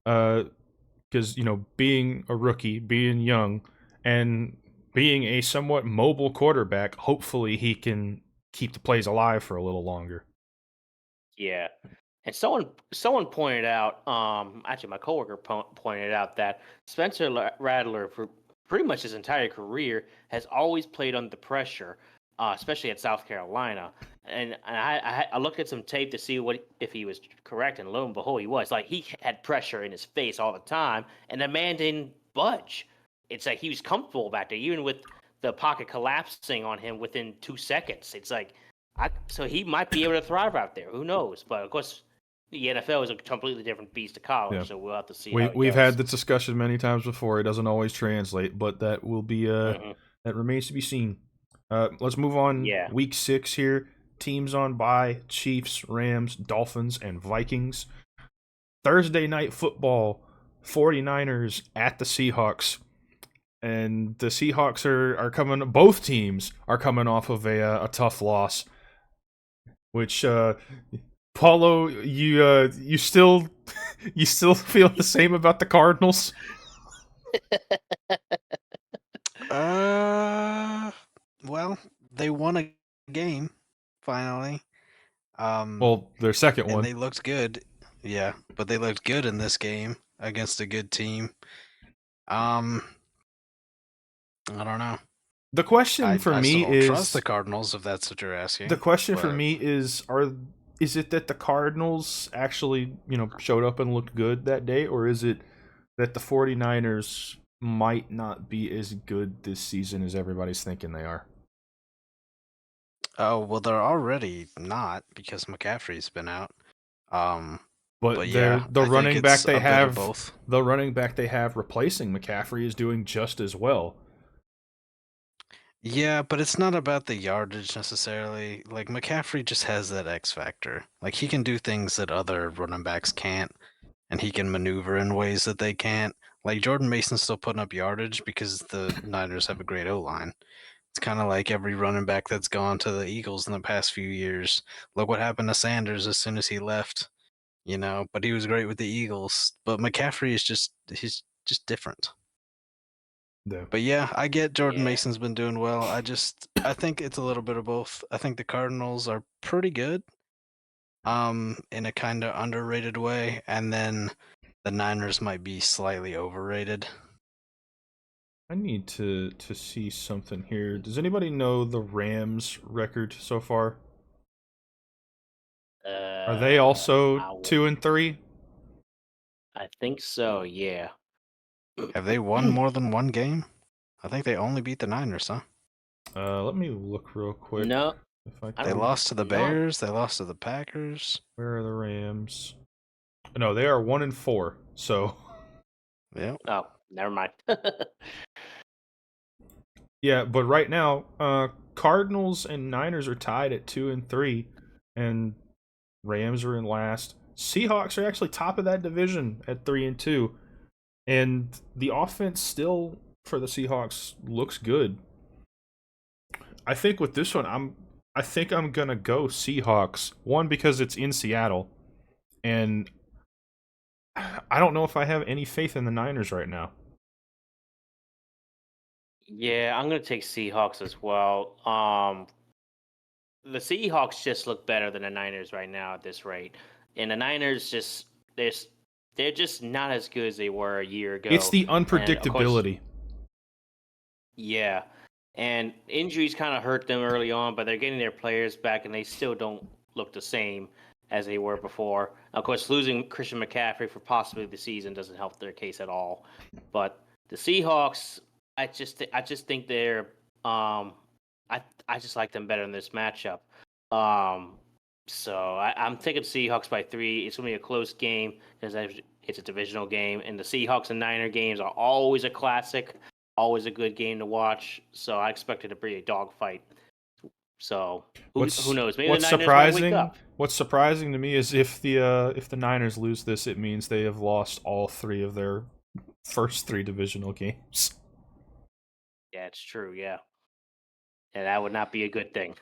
Speaker 1: Because, being a rookie, being young, and being a somewhat mobile quarterback, hopefully he can keep the plays alive for a little longer.
Speaker 2: Yeah. And someone pointed out, actually my coworker pointed out that Spencer Rattler, for pretty much his entire career, has always played under pressure, especially at South Carolina. And I looked at some tape to see if he was correct, and lo and behold, he was. Like, he had pressure in his face all the time, and the man didn't budge. It's like he was comfortable back there, even with the pocket collapsing on him within 2 seconds. It's like So he might be able to thrive out there. Who knows? But of course, the NFL is a completely different beast to college,
Speaker 1: Yeah.
Speaker 2: so we'll have to see how it
Speaker 1: We've
Speaker 2: goes.
Speaker 1: had this discussion many times before. It doesn't always translate, but that will be
Speaker 2: Mhm.
Speaker 1: that remains to be seen. Let's move on.
Speaker 2: Yeah.
Speaker 1: Week 6 here. Teams on bye: Chiefs, Rams, Dolphins, and Vikings. Thursday night football: 49ers at the Seahawks. And the Seahawks are coming. Both teams are coming off of a tough loss. Which Paulo, you still you still feel the same about the Cardinals?
Speaker 4: Well, they won a game finally.
Speaker 1: Well, their second
Speaker 4: And
Speaker 1: one.
Speaker 4: they looked good. Yeah, but they looked good in this game against a good team. I don't know.
Speaker 1: The question for
Speaker 4: I
Speaker 1: me
Speaker 4: still don't trust
Speaker 1: is
Speaker 4: the Cardinals if that's what you're asking.
Speaker 1: the question for
Speaker 4: but-
Speaker 1: me is it that the Cardinals actually, showed up and looked good that day, or is it that the 49ers might not be as good this season as everybody's thinking they are?
Speaker 4: Oh, well, they're already not because McCaffrey's been out.
Speaker 1: But
Speaker 4: yeah,
Speaker 1: the
Speaker 4: I think
Speaker 1: running back
Speaker 4: it's
Speaker 1: they
Speaker 4: a bit of
Speaker 1: have,
Speaker 4: both.
Speaker 1: the running back they have replacing McCaffrey is doing just as well.
Speaker 4: Yeah, but it's not about the yardage necessarily. Like McCaffrey just has that X factor. Like he can do things that other running backs can't, and he can maneuver in ways that they can't. Like Jordan Mason's still putting up yardage because the Niners have a great O-line. It's kind of like every running back that's gone to the Eagles in the past few years. Look what happened to Sanders as soon as he left, but he was great with the Eagles. But McCaffrey is he's just different.
Speaker 1: Yeah.
Speaker 4: But yeah, I get Jordan
Speaker 2: Yeah.
Speaker 4: Mason's been doing well. I think it's a little bit of both. I think the Cardinals are pretty good, in a kind of underrated way, and then the Niners might be slightly overrated.
Speaker 1: I need to see something here. Does anybody know the Rams record so far? Are they also 2-3?
Speaker 2: I think so. Yeah.
Speaker 4: Have they won more than one game? I think they only beat the Niners, huh?
Speaker 1: Let me look real quick.
Speaker 2: No.
Speaker 1: If I
Speaker 2: I
Speaker 1: can.
Speaker 4: They
Speaker 2: don't-
Speaker 4: lost to the
Speaker 2: no.
Speaker 4: Bears. They lost to the Packers.
Speaker 1: Where are the Rams? No, they are 1-4. So
Speaker 4: Yep.
Speaker 2: Oh, never mind.
Speaker 1: yeah, but right now, Cardinals and Niners are tied at 2-3, and Rams are in last. Seahawks are actually top of that division at 3-2, and the offense still for the Seahawks looks good. I think with this one, I think I'm gonna go Seahawks. One, because it's in Seattle, and I don't know if I have any faith in the Niners right now.
Speaker 2: Yeah, I'm gonna take Seahawks as well. The Seahawks just look better than the Niners right now at this rate, and the Niners they're just not as good as they were a year ago.
Speaker 1: It's the
Speaker 2: And, of course,
Speaker 1: unpredictability.
Speaker 2: yeah, and injuries kind of hurt them early on, but they're getting their players back, and they still don't look the same as they were before. Of course, losing Christian McCaffrey for possibly the season doesn't help their case at all. But the Seahawks, I just think they're I just like them better in this matchup. So I'm taking Seahawks by 3. It's gonna be a close game because it's a divisional game, and the Seahawks and Niner games are always a classic, always a good game to watch. So I expect it to be a dogfight. So who knows? Maybe the Niners might wake up.
Speaker 1: What's surprising to me is if the Niners lose this, it means they have lost all 3 of their first 3 divisional games.
Speaker 2: Yeah, it's true. Yeah, and that would not be a good thing.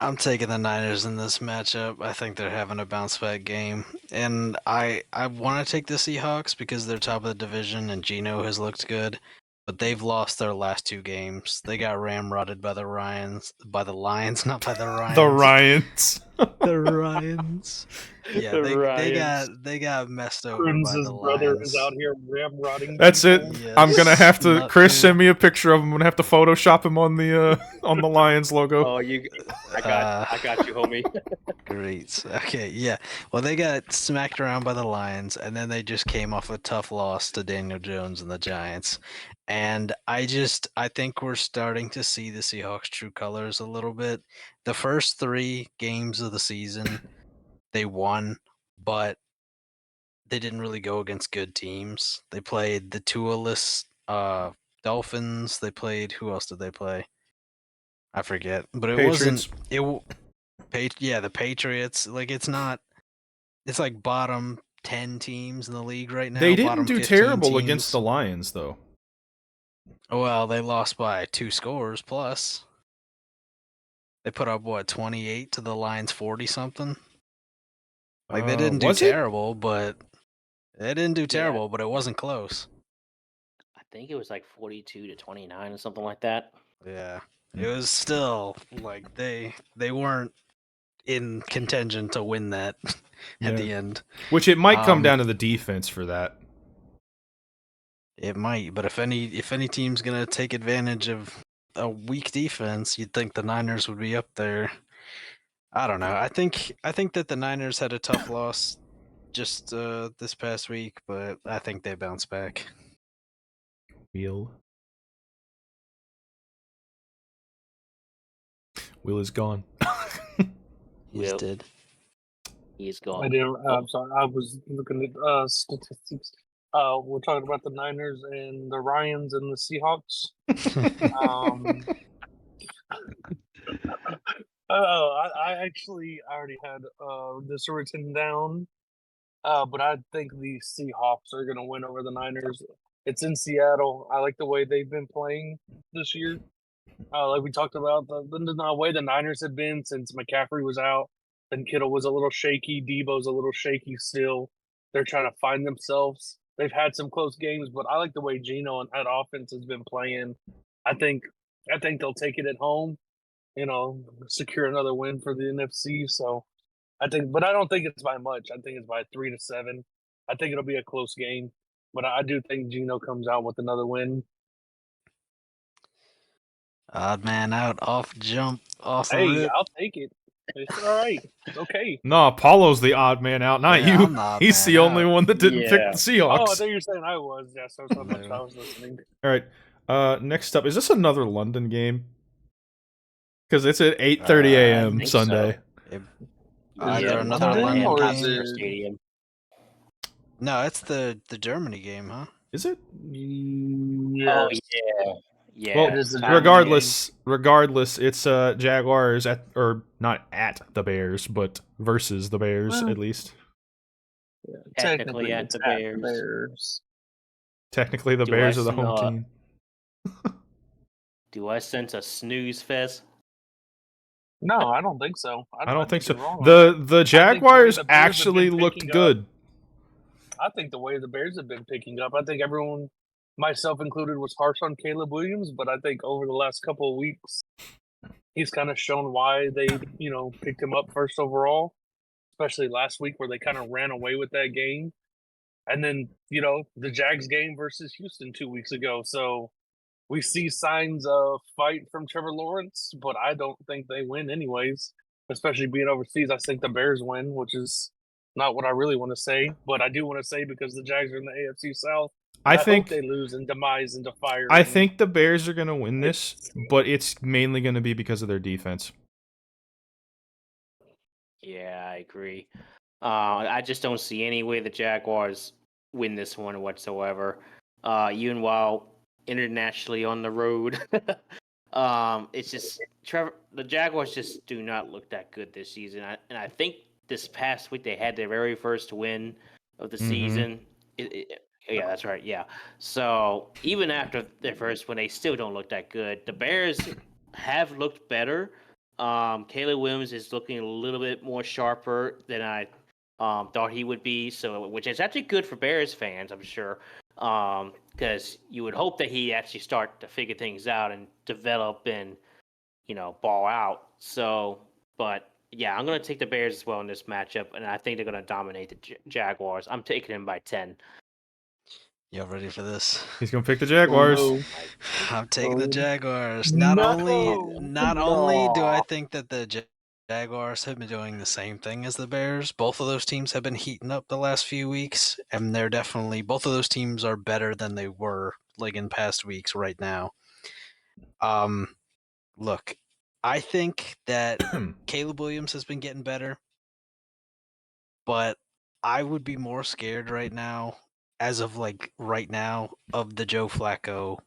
Speaker 4: I'm taking the Niners in this matchup. I think they're having a bounce back game. And I want to take the Seahawks because they're top of the division and Geno has looked good. But they've lost their last 2 games. They got ramrodded by the Lions, not by the Ryans.
Speaker 1: The Ryans.
Speaker 4: The Ryans. Yeah, they got messed over by
Speaker 3: Prunes'
Speaker 4: the
Speaker 3: brother
Speaker 4: Lions.
Speaker 3: is out here ramrodding.
Speaker 1: That's it.
Speaker 3: people.
Speaker 4: Yes.
Speaker 1: I'm gonna have to.
Speaker 4: Not
Speaker 1: Chris,
Speaker 4: too-
Speaker 1: send me a picture of him. I'm gonna have to Photoshop him on the Lions logo.
Speaker 2: Oh, I got you, homie.
Speaker 4: Great. Okay, yeah. Well, they got smacked around by the Lions, and then they just came off a tough loss to Daniel Jones and the Giants. And I think we're starting to see the Seahawks' true colors a little bit. The first 3 games of the season, they won, but they didn't really go against good teams. They played the Tua-less Dolphins. They played, who else did they play? I forget, but it wasn't
Speaker 1: Patriots.
Speaker 4: the Patriots. Like it's like bottom 10 teams in the league right now.
Speaker 1: They didn't
Speaker 4: bottom
Speaker 1: do
Speaker 4: 15
Speaker 1: terrible
Speaker 4: teams.
Speaker 1: against the Lions, though.
Speaker 4: Well, they lost by 2 scores plus. They put up what 28 to the Lions 40 something. Like they didn't do
Speaker 1: Was it?
Speaker 4: terrible, but they didn't do
Speaker 2: Yeah.
Speaker 4: terrible, but it wasn't close.
Speaker 2: I think it was like 42-29 or something like that.
Speaker 4: Yeah, it was still like they weren't in contention to win that at
Speaker 1: Yeah.
Speaker 4: the end.
Speaker 1: Which it might come down to the defense for that.
Speaker 4: It might, but if any team's gonna take advantage of a weak defense, you'd think the Niners would be up there. I don't know. I think that the Niners had a tough loss just this past week, but I think they bounce back.
Speaker 1: Will is gone.
Speaker 4: He's dead.
Speaker 2: He's
Speaker 3: I
Speaker 2: gone.
Speaker 3: didn't. I'm sorry. I was looking at statistics. We're talking about the Niners and the Ryans and the Seahawks. I actually already had this written down, but I think the Seahawks are going to win over the Niners. It's in Seattle. I like the way they've been playing this year. Like we talked about, the way the Niners have been since McCaffrey was out. Then Kittle was a little shaky. Debo's a little shaky still. They're trying to find themselves. They've had some close games, but I like the way Geno and that offense has been playing. I think they'll take it at home. Secure another win for the NFC. So but I don't think it's by much. I think it's by 3-7. I think it'll be a close game, but I do think Geno comes out with another win.
Speaker 4: Odd man out, off rip.
Speaker 3: I'll take it. It's all right. It's okay.
Speaker 1: No, Paulo's the odd man out, not
Speaker 4: Yeah,
Speaker 1: you.
Speaker 4: I'm the odd
Speaker 1: He's
Speaker 4: man
Speaker 1: the only
Speaker 2: out.
Speaker 1: one that didn't pick
Speaker 2: Yeah.
Speaker 1: the Seahawks.
Speaker 3: Oh, I thought you were saying I was. Yeah, so much I was listening.
Speaker 1: All right. Next up, is this another London game? Because it's at 8:30
Speaker 2: I
Speaker 1: a.m.
Speaker 2: think
Speaker 1: Sunday.
Speaker 4: So.
Speaker 3: Yeah,
Speaker 4: another
Speaker 3: London,
Speaker 4: London
Speaker 3: or
Speaker 4: game?
Speaker 3: is it-
Speaker 2: Stadium.
Speaker 4: No, it's the Germany game, huh?
Speaker 1: Is it?
Speaker 3: Yes.
Speaker 2: Oh yeah. Yeah.
Speaker 1: Well,
Speaker 3: it is the
Speaker 1: regardless, it's Jaguars not at the Bears, but versus the Bears
Speaker 3: Well,
Speaker 1: at least.
Speaker 2: Technically at
Speaker 3: it's
Speaker 2: the Bears.
Speaker 1: Technically, the
Speaker 2: Do
Speaker 1: Bears
Speaker 2: I
Speaker 1: are the home
Speaker 2: smell-
Speaker 1: team.
Speaker 2: Do I sense a snooze fest?
Speaker 3: No, I don't think so.
Speaker 1: I don't think so.
Speaker 3: you're wrong on that.
Speaker 1: The Jaguars
Speaker 3: the Bears have
Speaker 1: actually
Speaker 3: been
Speaker 1: looked
Speaker 3: picking
Speaker 1: good.
Speaker 3: I think the way the Bears have been picking up, I think everyone, myself included, was harsh on Caleb Williams, but I think over the last couple of weeks, he's kind of shown why they, picked him up first overall, especially last week where they kind of ran away with that game. And then, the Jags game versus Houston 2 weeks ago. So we see signs of fight from Trevor Lawrence, but I don't think they win anyways, especially being overseas. I think the Bears win, which is not what I really want to say, but I do want to say because the Jags are in the AFC South.
Speaker 1: I
Speaker 3: hope
Speaker 1: think
Speaker 3: they lose and demise into fire.
Speaker 1: I think the Bears are going to win this, but it's mainly going to be because of their defense.
Speaker 2: Yeah, I agree. I just don't see any way the Jaguars win this one whatsoever. Even while internationally on the road, it's just the Jaguars just do not look that good this season. And I think this past week they had their very first win of the season. Yeah, that's right. Yeah. So even after their first win, they still don't look that good. The Bears have looked better. Caleb Williams is looking a little bit more sharper than I thought he would be. So, which is actually good for Bears fans, I'm sure, because you would hope that he actually start to figure things out and develop and ball out. So, but yeah, I'm gonna take the Bears as well in this matchup, and I think they're gonna dominate the Jaguars. I'm taking them by 10.
Speaker 4: Y'all ready for this?
Speaker 1: He's going to pick the Jaguars.
Speaker 3: No.
Speaker 4: I'm taking the Jaguars.
Speaker 3: No.
Speaker 4: Not only do I think that the Jaguars have been doing the same thing as the Bears, both of those teams have been heating up the last few weeks, and they're definitely both of those teams are better than they were like in past weeks right now. Look, I think that Caleb Williams has been getting better, but I would be more scared right now, as of like right now, of the Joe Flacco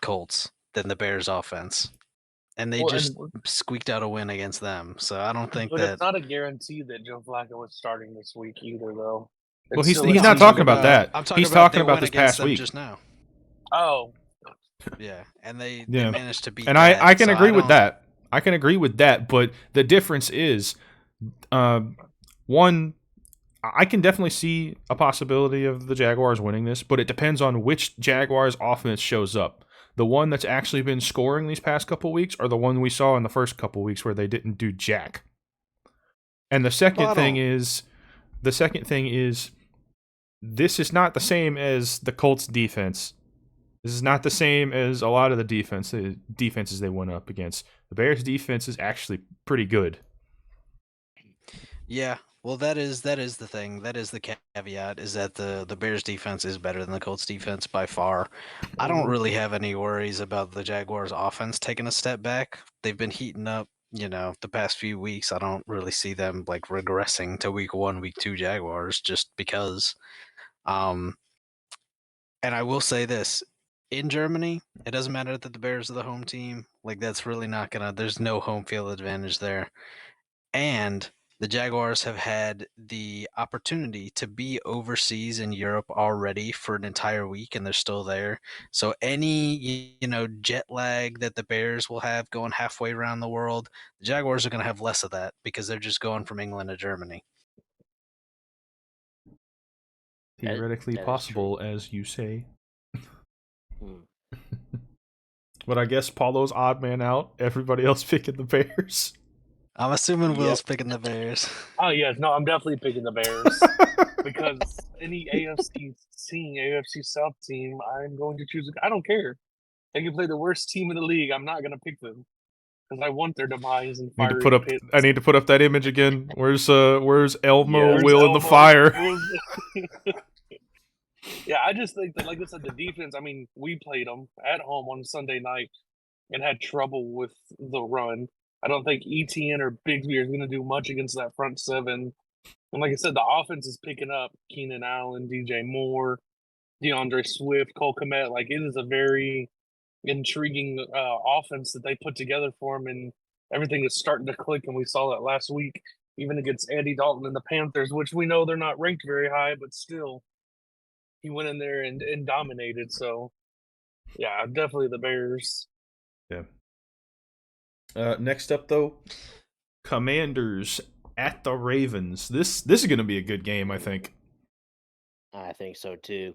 Speaker 4: Colts than the Bears offense. And they
Speaker 3: Well,
Speaker 4: just squeaked out a win against them. So I don't think
Speaker 3: but
Speaker 4: that
Speaker 3: it's not a guarantee that Joe Flacco is starting this week either, though.
Speaker 1: Well,
Speaker 3: It's
Speaker 1: he's
Speaker 3: still a
Speaker 1: he's
Speaker 4: No,
Speaker 1: not
Speaker 4: I'm
Speaker 3: team
Speaker 1: talking
Speaker 4: talking
Speaker 1: about
Speaker 3: that-
Speaker 1: that.
Speaker 4: I'm talking
Speaker 1: He's
Speaker 4: about
Speaker 1: talking
Speaker 4: they
Speaker 1: about
Speaker 4: went
Speaker 1: this
Speaker 4: against
Speaker 1: past
Speaker 4: them
Speaker 1: week.
Speaker 4: just now.
Speaker 3: Oh,
Speaker 4: Yeah, and they
Speaker 1: Yeah.
Speaker 4: managed to beat
Speaker 1: And
Speaker 4: that.
Speaker 1: I can
Speaker 4: so
Speaker 1: agree with
Speaker 4: don't-
Speaker 1: that. I can agree with that, but the difference is, one, I can definitely see a possibility of the Jaguars winning this, but it depends on which Jaguars offense shows up. The one that's actually been scoring these past couple weeks, or the one we saw in the first couple weeks where they didn't do jack. And the second
Speaker 4: Well, I
Speaker 1: thing
Speaker 4: don't-
Speaker 1: is, this is not the same as the Colts defense. This is not the same as a lot of the defenses they went up against. The Bears defense is actually pretty good.
Speaker 4: Yeah, well, that is the thing. That is the caveat, is that the Bears defense is better than the Colts defense by far. I don't really have any worries about the Jaguars offense taking a step back. They've been heating up, the past few weeks. I don't really see them like regressing to week 1, week 2 Jaguars just because. And I will say this. In Germany, it doesn't matter that the Bears are the home team. Like, that's really not gonna. There's no home field advantage there. And the Jaguars have had the opportunity to be overseas in Europe already for an entire week, and they're still there. So any jet lag that the Bears will have going halfway around the world, the Jaguars are going to have less of that because they're just going from England to Germany.
Speaker 1: Theoretically
Speaker 2: that is
Speaker 1: possible, as you say.
Speaker 2: Hmm.
Speaker 1: But I guess Paulo's odd man out. Everybody else picking the Bears.
Speaker 4: I'm assuming
Speaker 3: Yep.
Speaker 4: Will's picking the Bears.
Speaker 3: oh yes, no, I'm definitely picking the Bears because any AFC South team, I'm going to choose. I don't care. They can play the worst team in the league. I'm not going to pick them because I want their demise and
Speaker 1: I
Speaker 3: fiery pits.
Speaker 1: need to put up that image again. Where's Elmo
Speaker 3: Where's
Speaker 1: Will in the
Speaker 3: Elmo?
Speaker 1: fire?
Speaker 3: Yeah, I just think that, like I said, the defense. I mean, we played them at home on Sunday night and had trouble with the run. I don't think ETN or Bigsby are going to do much against that front seven. And like I said, the offense is picking up. Keenan Allen, DJ Moore, DeAndre Swift, Cole Kmet. Like, it is a very intriguing offense that they put together for him, and everything is starting to click. And we saw that last week, even against Andy Dalton and the Panthers, which we know they're not ranked very high, but still, he went in there and dominated. So, yeah, definitely the Bears.
Speaker 1: Yeah. Next up, though, Commanders at the Ravens. This is going to be a good game, I think.
Speaker 2: I think so too.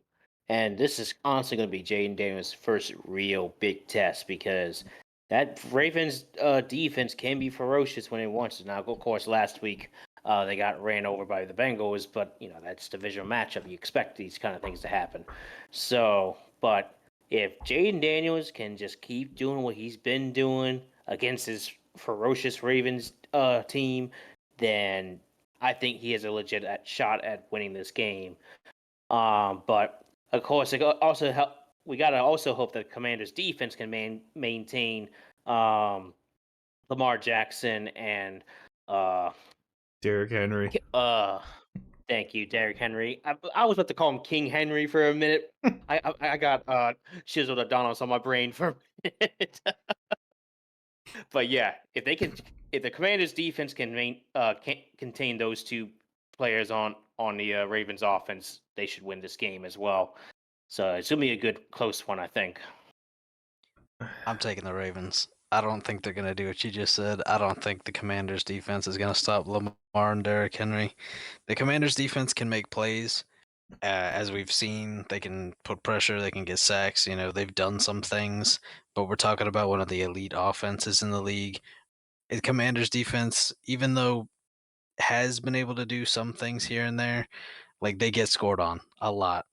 Speaker 2: And this is honestly going to be Jaden Daniels' first real big test because that Ravens defense can be ferocious when it wants to. Now, of course, last week they got ran over by the Bengals, but that's divisional matchup. You expect these kind of things to happen. So, but if Jaden Daniels can just keep doing what he's been doing against his ferocious Ravens team, then I think he has a legit shot at winning this game. But of course, it also help. We gotta also hope that Commanders' defense can maintain Lamar Jackson and
Speaker 1: Derrick Henry.
Speaker 2: Thank you, Derrick Henry. I was about to call him King Henry for a minute. I got chiseled Adonis on my brain for a minute. But yeah, if the Commanders' defense can contain those two players on the Ravens' offense, they should win this game as well. So it's gonna be a good close one, I think.
Speaker 4: I'm taking the Ravens. I don't think they're going to do what you just said. I don't think the Commanders' defense is going to stop Lamar and Derrick Henry. The Commanders' defense can make plays. As we've seen, they can put pressure, they can get sacks. They've done some things, but we're talking about one of the elite offenses in the league. The Commanders' defense, even though has been able to do some things here and there, like they get scored on a lot.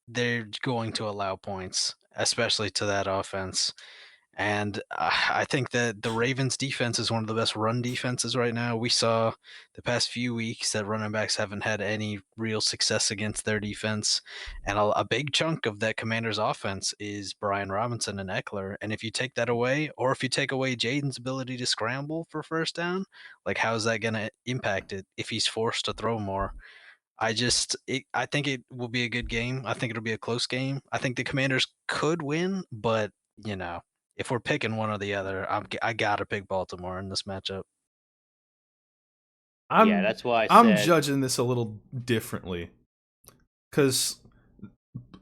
Speaker 4: They're going to allow points, especially to that offense. And I think that the Ravens defense is one of the best run defenses right now. We saw the past few weeks that running backs haven't had any real success against their defense. And a big chunk of that Commanders offense is Brian Robinson and Eckler. And if you take that away, or if you take away Jaden's ability to scramble for first down, like how's that going to impact it if he's forced to throw more? I think it will be a good game. I think it'll be a close game. I think the Commanders could win, but you know, if we're picking one or the other, I gotta pick Baltimore in this matchup.
Speaker 2: Yeah,
Speaker 1: I'm
Speaker 2: that's why I
Speaker 1: I'm
Speaker 2: said
Speaker 1: judging this a little differently because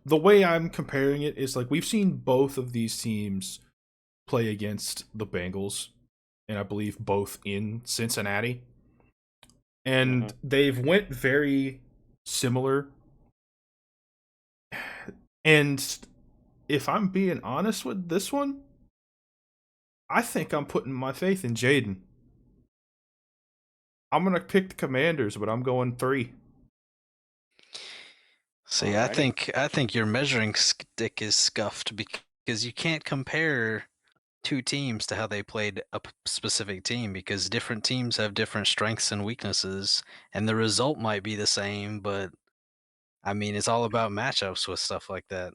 Speaker 1: the way I'm comparing it is like we've seen both of these teams play against the Bengals, and I believe both in Cincinnati, and they've went very similar. And if I'm being honest with this one, I think I'm putting my faith in Jaden. I'm gonna pick the Commanders, but I'm going 3.
Speaker 4: See,
Speaker 2: Alrighty.
Speaker 4: I think your measuring stick is scuffed because you can't compare two teams to how they played a specific team because different teams have different strengths and weaknesses, and the result might be the same, but I mean, it's all about matchups with stuff like that.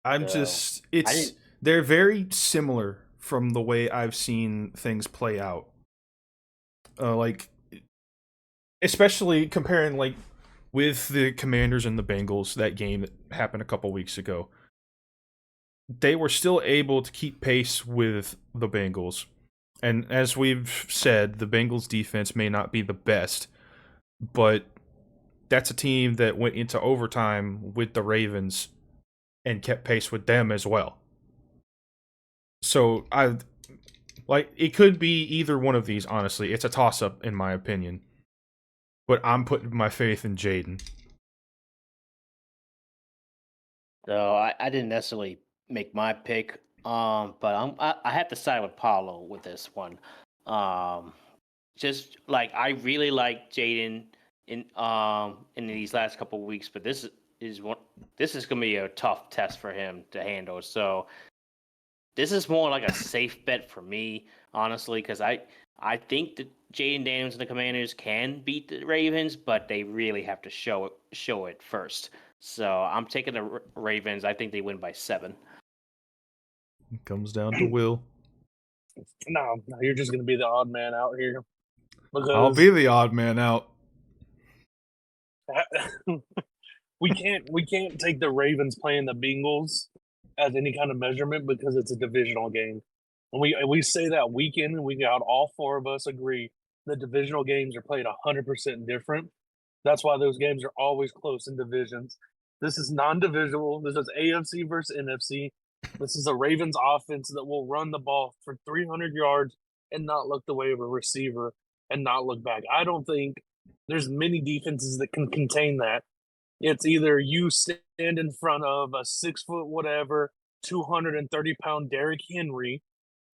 Speaker 1: I'm
Speaker 2: So
Speaker 1: just
Speaker 2: I
Speaker 1: it's
Speaker 2: didn't.
Speaker 1: they're very similar from the way I've seen things play out. Like especially comparing like with the Commanders and the Bengals, that game that happened a couple weeks ago. They were still able to keep pace with the Bengals. And as we've said, the Bengals defense may not be the best, but that's a team that went into overtime with the Ravens and kept pace with them as well. So I like it could be either one of these, honestly. It's a toss up in my opinion. But I'm putting my faith in Jaden.
Speaker 2: So I didn't necessarily make my pick. But I have to side with Paulo with this one. Um, just like I really like Jaden in these last couple of weeks, but is one this is gonna be a tough test for him to handle. So this is more like a safe bet for me, honestly, because I think that Jaden Daniels and the Commanders can beat the Ravens, but they really have to show it first. So I'm taking the Ravens. I think they win by 7.
Speaker 1: It comes down to Will.
Speaker 3: No, you're just gonna be the odd man out here
Speaker 1: I'll
Speaker 3: because
Speaker 1: be the odd man out.
Speaker 3: we can't take the Ravens playing the Bengals as any kind of measurement because it's a divisional game. And we say that week in and week out, all 4 of us agree the divisional games are played 100% different. That's why those games are always close in divisions. This is non-divisional. This is AFC versus NFC. This is a Ravens offense that will run the ball for 300 yards and not look the way of a receiver and not look back. I don't think there's many defenses that can contain that. It's either you stand in front of a 6 foot whatever, 230-pound Derrick Henry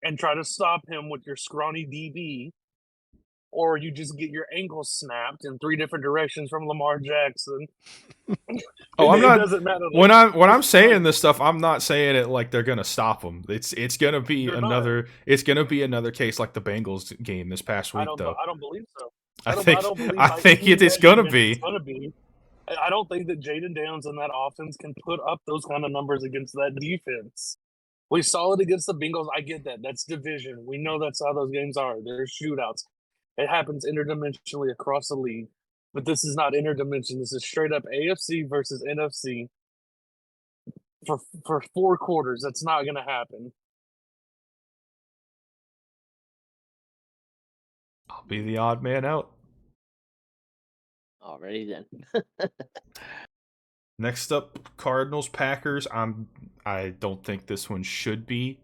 Speaker 3: and try to stop him with your scrawny DB, or you just get your ankle snapped in 3 different directions from Lamar Jackson.
Speaker 1: Oh, I'm
Speaker 3: It
Speaker 1: not.
Speaker 3: doesn't matter.
Speaker 1: When I'm saying this stuff, I'm not saying it like they're gonna stop them. It's gonna be
Speaker 3: They're not.
Speaker 1: another case like the Bengals game this past
Speaker 3: I
Speaker 1: week,
Speaker 3: don't.
Speaker 1: though.
Speaker 3: I don't believe so.
Speaker 1: I
Speaker 3: I
Speaker 1: think
Speaker 3: don't believe
Speaker 1: I
Speaker 3: by
Speaker 1: think
Speaker 3: any
Speaker 1: it is gonna
Speaker 3: measurement it's
Speaker 1: be.
Speaker 3: going to be. I don't think that Jaden Downs and that offense can put up those kind of numbers against that defense. We saw it against the Bengals. I get that. That's division. We know that's how those games are. There's shootouts. It happens interdimensionally across the league. But this is not interdimension. This is straight up AFC versus NFC for 4 quarters. That's not going to happen.
Speaker 1: I'll be the odd man out.
Speaker 2: Already then.
Speaker 1: Next up, Cardinals Packers. I don't think this one should be.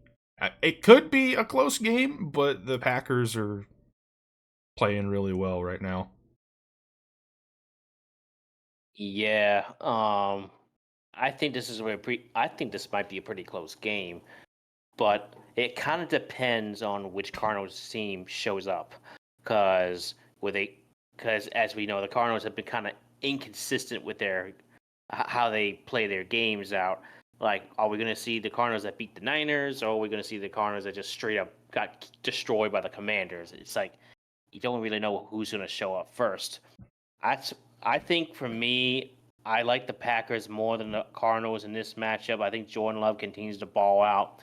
Speaker 1: It could be a close game, but the Packers are playing really well right now.
Speaker 2: Yeah. I think this is I think this might be a pretty close game, but it kind of depends on which Cardinals team shows up, because as we know, the Cardinals have been kind of inconsistent with their how they play their games out. Like, are we going to see the Cardinals that beat the Niners, or are we going to see the Cardinals that just straight up got destroyed by the Commanders? It's like you don't really know who's going to show up first. I think for me, I like the Packers more than the Cardinals in this matchup. I think Jordan Love continues to ball out.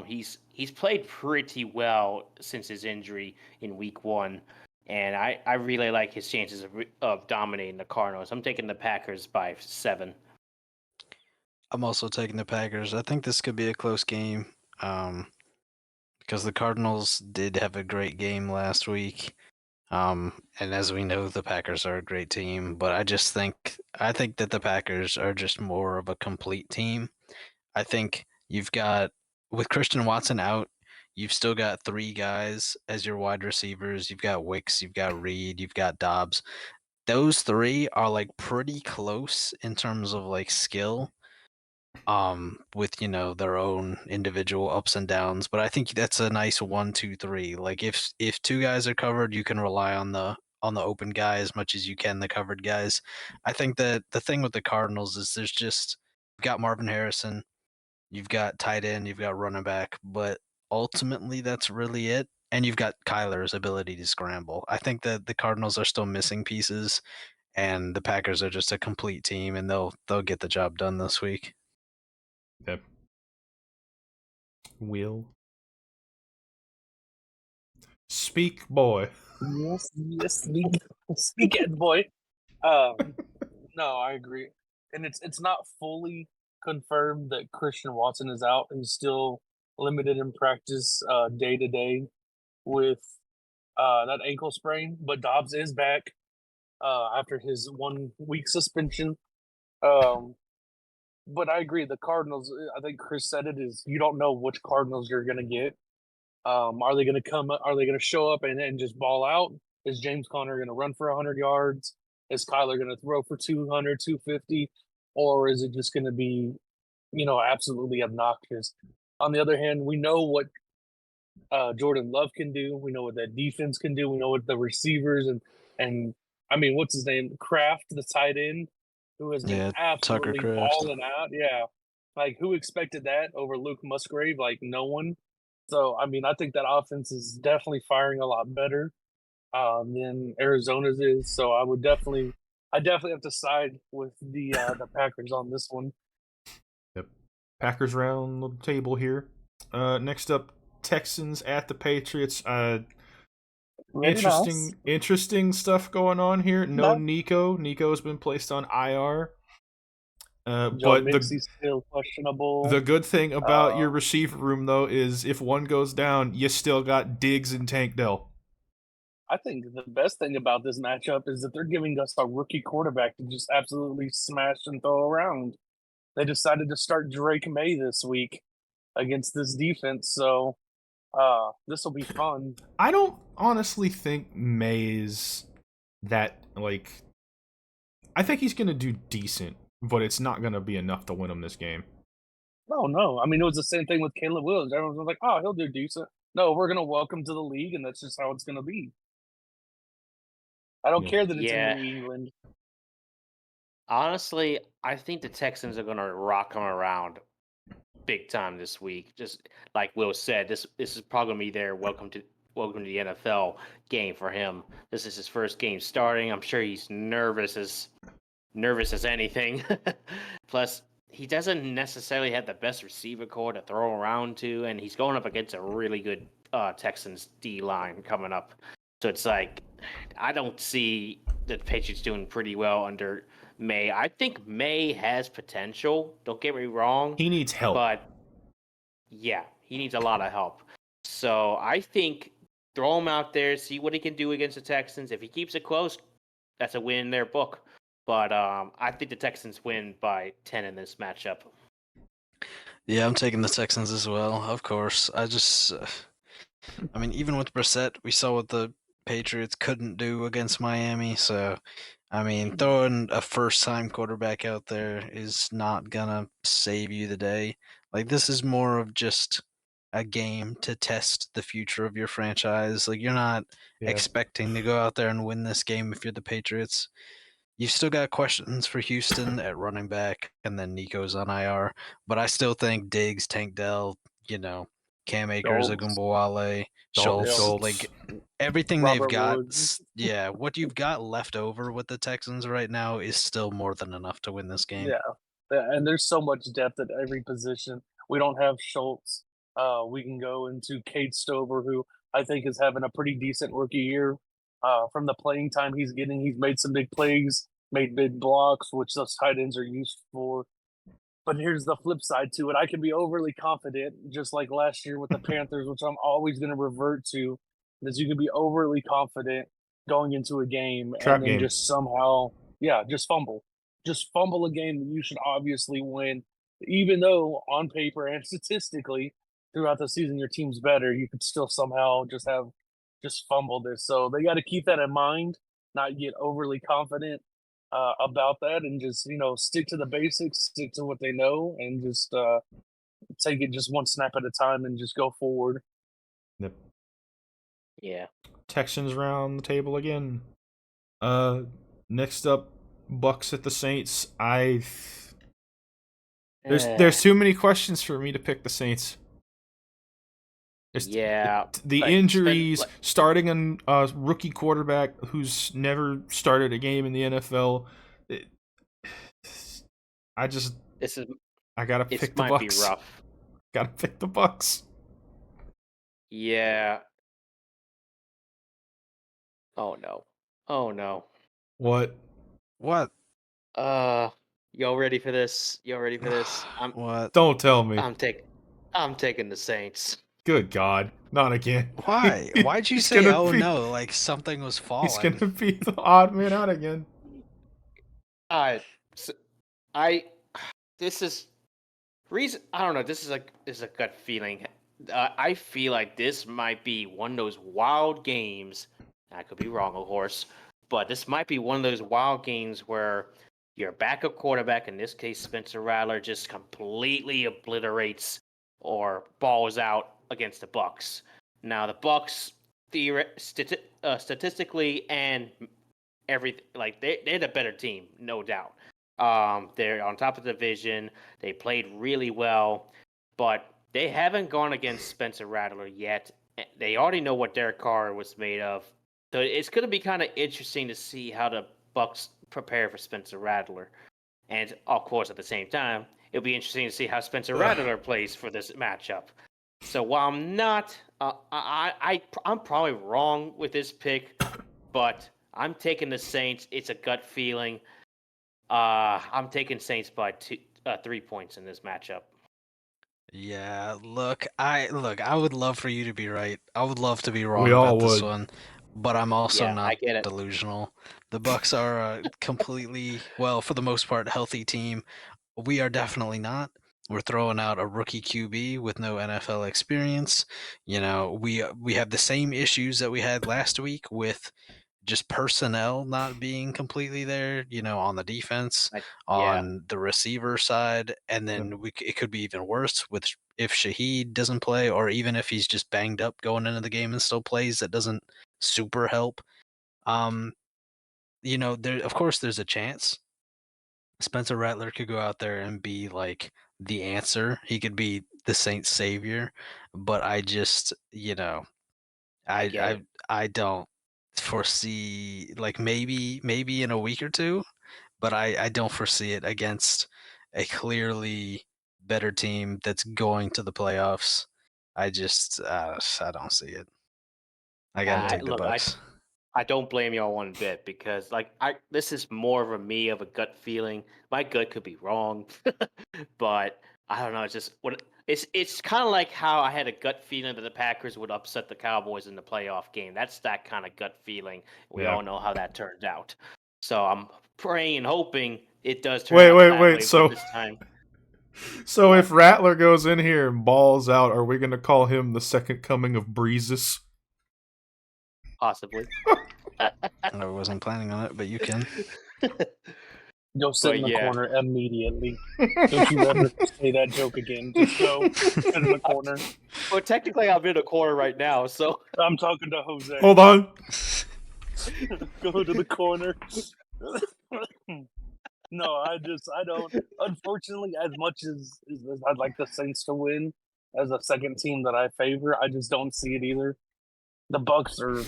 Speaker 2: He's played pretty well since his injury in Week 1, and I really like his chances of dominating the Cardinals. I'm taking the Packers by 7.
Speaker 4: I'm also taking the Packers. I think this could be a close game because the Cardinals did have a great game last week. And as we know, the Packers are a great team, but I think that the Packers are just more of a complete team. I think you've got with Christian Watson out, you've still got 3 guys as your wide receivers. You've got Wicks, you've got Reed, you've got Dobbs. Those 3 are like pretty close in terms of like skill, with their own individual ups and downs. But I think that's a nice 1 2 3. Like if 2 guys are covered, you can rely on the open guy as much as you can the covered guys. I think that the thing with the Cardinals is you've got Marvin Harrison, you've got tight end, you've got running back, but ultimately that's really it. And you've got Kyler's ability to scramble. I think that the Cardinals are still missing pieces, and the Packers are just a complete team, and they'll get the job done this week.
Speaker 1: Yep. Will. Speak, boy.
Speaker 3: Yes, speak it, boy. No, I agree, and it's not fully confirmed that Christian Watson is out. He's still limited in practice, day to day with that ankle sprain. But Dobbs is back after his 1 week suspension. But I agree, the Cardinals. I think Chris said it is. You don't know which Cardinals you're gonna get. Are they going to come? Are they going to show up and just ball out? Is James Conner going to run for 100 yards? Is Kyler going to throw for 200, 250? Or is it just going to be, absolutely obnoxious? On the other hand, we know what Jordan Love can do. We know what that defense can do. We know what the receivers and I mean, what's his name? Kraft, the tight end, who has been
Speaker 4: Yeah, Tucker
Speaker 3: absolutely
Speaker 4: Kraft.
Speaker 3: balling out. Yeah, like who expected that over Luke Musgrave? Like no one. So I mean, I think that offense is definitely firing a lot better than Arizona's is. So I definitely have to side with the Packers on this one.
Speaker 1: Yep. Packers round the table here. Next up, Texans at the Patriots.
Speaker 3: Very nice.
Speaker 1: Interesting stuff going on here. No
Speaker 3: No.
Speaker 1: Nico. Nico's been placed on IR.
Speaker 3: Joe
Speaker 1: But
Speaker 3: Mixie's still questionable.
Speaker 1: the good thing about your
Speaker 3: Uh,
Speaker 1: receiver room though is if one goes down, you still got Diggs and Tank Dell.
Speaker 3: I think the best thing about this matchup is that they're giving us a rookie quarterback to just absolutely smash and throw around. They decided to start Drake May this week against this defense, so this will be fun.
Speaker 1: I don't honestly think May's that like. I think he's gonna do decent, but it's not gonna be enough to win him this game.
Speaker 3: No. I mean, it was the same thing with Caleb Williams. Everyone was like, "Oh, he'll do decent." No, we're gonna welcome to the league, and that's just how it's gonna be. I don't
Speaker 1: Yeah.
Speaker 3: care that it's in
Speaker 2: Yeah.
Speaker 3: New England.
Speaker 2: Honestly, I think the Texans are going to rock them around big time this week. Just like Will said, this is probably going to be their welcome to the NFL game for him. This is his first game starting. I'm sure he's nervous as anything. Plus, he doesn't necessarily have the best receiver core to throw around to, and he's going up against a really good Texans D line coming up. So it's like I don't see the Patriots doing pretty well under May. I think May has potential. Don't get me wrong,
Speaker 1: He needs help.
Speaker 2: but yeah, he needs a lot of help. So I think throw him out there, see what he can do against the Texans. If he keeps it close, that's a win in their book. But I think the Texans win by 10 in this matchup.
Speaker 4: Yeah, I'm taking the Texans as well, of course. I mean, even with Brissett, we saw what the Patriots couldn't do against Miami. So, I mean, throwing a first-time quarterback out there is not gonna save you the day. Like, this is more of just a game to test the future of your franchise. Like, you're not
Speaker 1: Yeah.
Speaker 4: expecting to go out there and win this game if you're the Patriots. You've still got questions for Houston at running back, and then Nico's on IR. But I still think Diggs, Tank Dell, Cam Akers,
Speaker 3: Schultz.
Speaker 4: Agumbawale,
Speaker 1: Dalton
Speaker 4: Schultz,
Speaker 1: Schultz.
Speaker 4: like everything they've
Speaker 3: Robert
Speaker 4: got.
Speaker 3: Woods.
Speaker 4: Yeah, what you've got left over with the Texans right now is still more than enough to win this game.
Speaker 3: Yeah, and there's so much depth at every position. We don't have Schultz. We can go into Kate Stover, who I think is having a pretty decent rookie year. From the playing time he's getting, he's made some big plays, made big blocks, which those tight ends are used for. But here's the flip side to it. I can be overly confident, just like last year with the Panthers, which I'm always going to revert to, is you can be overly confident going into a game
Speaker 1: Trap
Speaker 3: and then
Speaker 1: game.
Speaker 3: just somehow, just fumble. Just fumble a game that you should obviously win, even though on paper and statistically throughout the season your team's better. You could still somehow just fumble this. So they got to keep that in mind, not get overly confident about that, and just stick to the basics, stick to what they know, and just take it just one snap at a time and just go forward.
Speaker 1: Yep.
Speaker 2: Yeah.
Speaker 1: Texans round the table again. Next up, Bucks at the Saints. There's too many questions for me to pick the Saints. The injuries, starting a rookie quarterback who's never started a game in the NFL. I gotta pick the Bucks.
Speaker 2: Be rough.
Speaker 1: Gotta pick the Bucks.
Speaker 2: Yeah. Oh no.
Speaker 1: What?
Speaker 2: Y'all ready for this?
Speaker 4: What?
Speaker 1: Don't tell me.
Speaker 2: I'm taking the Saints.
Speaker 1: Good God, not again.
Speaker 4: Why? Why'd you say, no, like something was falling?
Speaker 1: He's gonna be the odd man out again.
Speaker 2: This is reason. I don't know. This is a gut feeling. I feel like this might be one of those wild games. I could be wrong, of course, but this might be one of those wild games where your backup quarterback, in this case Spencer Rattler, just completely obliterates or balls out against the Bucks. Now the Bucks, statistically and everything, like they're the better team, no doubt. They're on top of the division. They played really well, but they haven't gone against Spencer Rattler yet. They already know what Derek Carr was made of. So it's going to be kind of interesting to see how the Bucks prepare for Spencer Rattler. And, of course, at the same time, it'll be interesting to see how Spencer Rattler plays for this matchup. So while I'm not I'm probably wrong with this pick, but I'm taking the Saints. It's a gut feeling. I'm taking Saints by 3 points in this matchup.
Speaker 4: Yeah, look, I would love for you to be right. I would love to be wrong
Speaker 1: We all
Speaker 4: about this
Speaker 1: would.
Speaker 4: one, but I'm also
Speaker 2: Yeah, I
Speaker 4: not
Speaker 2: get it.
Speaker 4: delusional. The Bucks are a completely, well, for the most part, healthy team. We are definitely not. We're throwing out a rookie QB with no NFL experience. We have the same issues that we had last week with just personnel not being completely there, on the defense, on the receiver side, and then it could be even worse with if Shaheed doesn't play, or even if he's just banged up going into the game and still plays, that doesn't super help. There, of course, there's a chance Spencer Rattler could go out there and be like the answer. He could be the Saints savior, but I just, I don't foresee, like, maybe in a week or two, but I don't foresee it against a clearly better team that's going to the playoffs. I just I don't see it. I gotta take the Bucks.
Speaker 2: I don't blame y'all one bit because this is more of a gut feeling. My gut could be wrong, but I don't know. It's just it's kind of like how I had a gut feeling that the Packers would upset the Cowboys in the playoff game. That's that kind of gut feeling. We all know how that turned out. So I'm praying and hoping it does turn out that way
Speaker 1: so
Speaker 2: this time.
Speaker 1: So if Rattler goes in here and balls out, are we going to call him the second coming of Breezes?
Speaker 2: Possibly.
Speaker 4: I wasn't planning on it, but you can.
Speaker 3: Go sit in the corner immediately. Don't you ever say that joke again. Just go sit in the corner.
Speaker 2: Well, technically, I'm in a corner right now, so
Speaker 3: I'm talking to Jose.
Speaker 1: Hold on.
Speaker 3: Go to the corner. No, I don't. Unfortunately, as much as I'd like the Saints to win as a second team that I favor, I just don't see it either. The Bucks are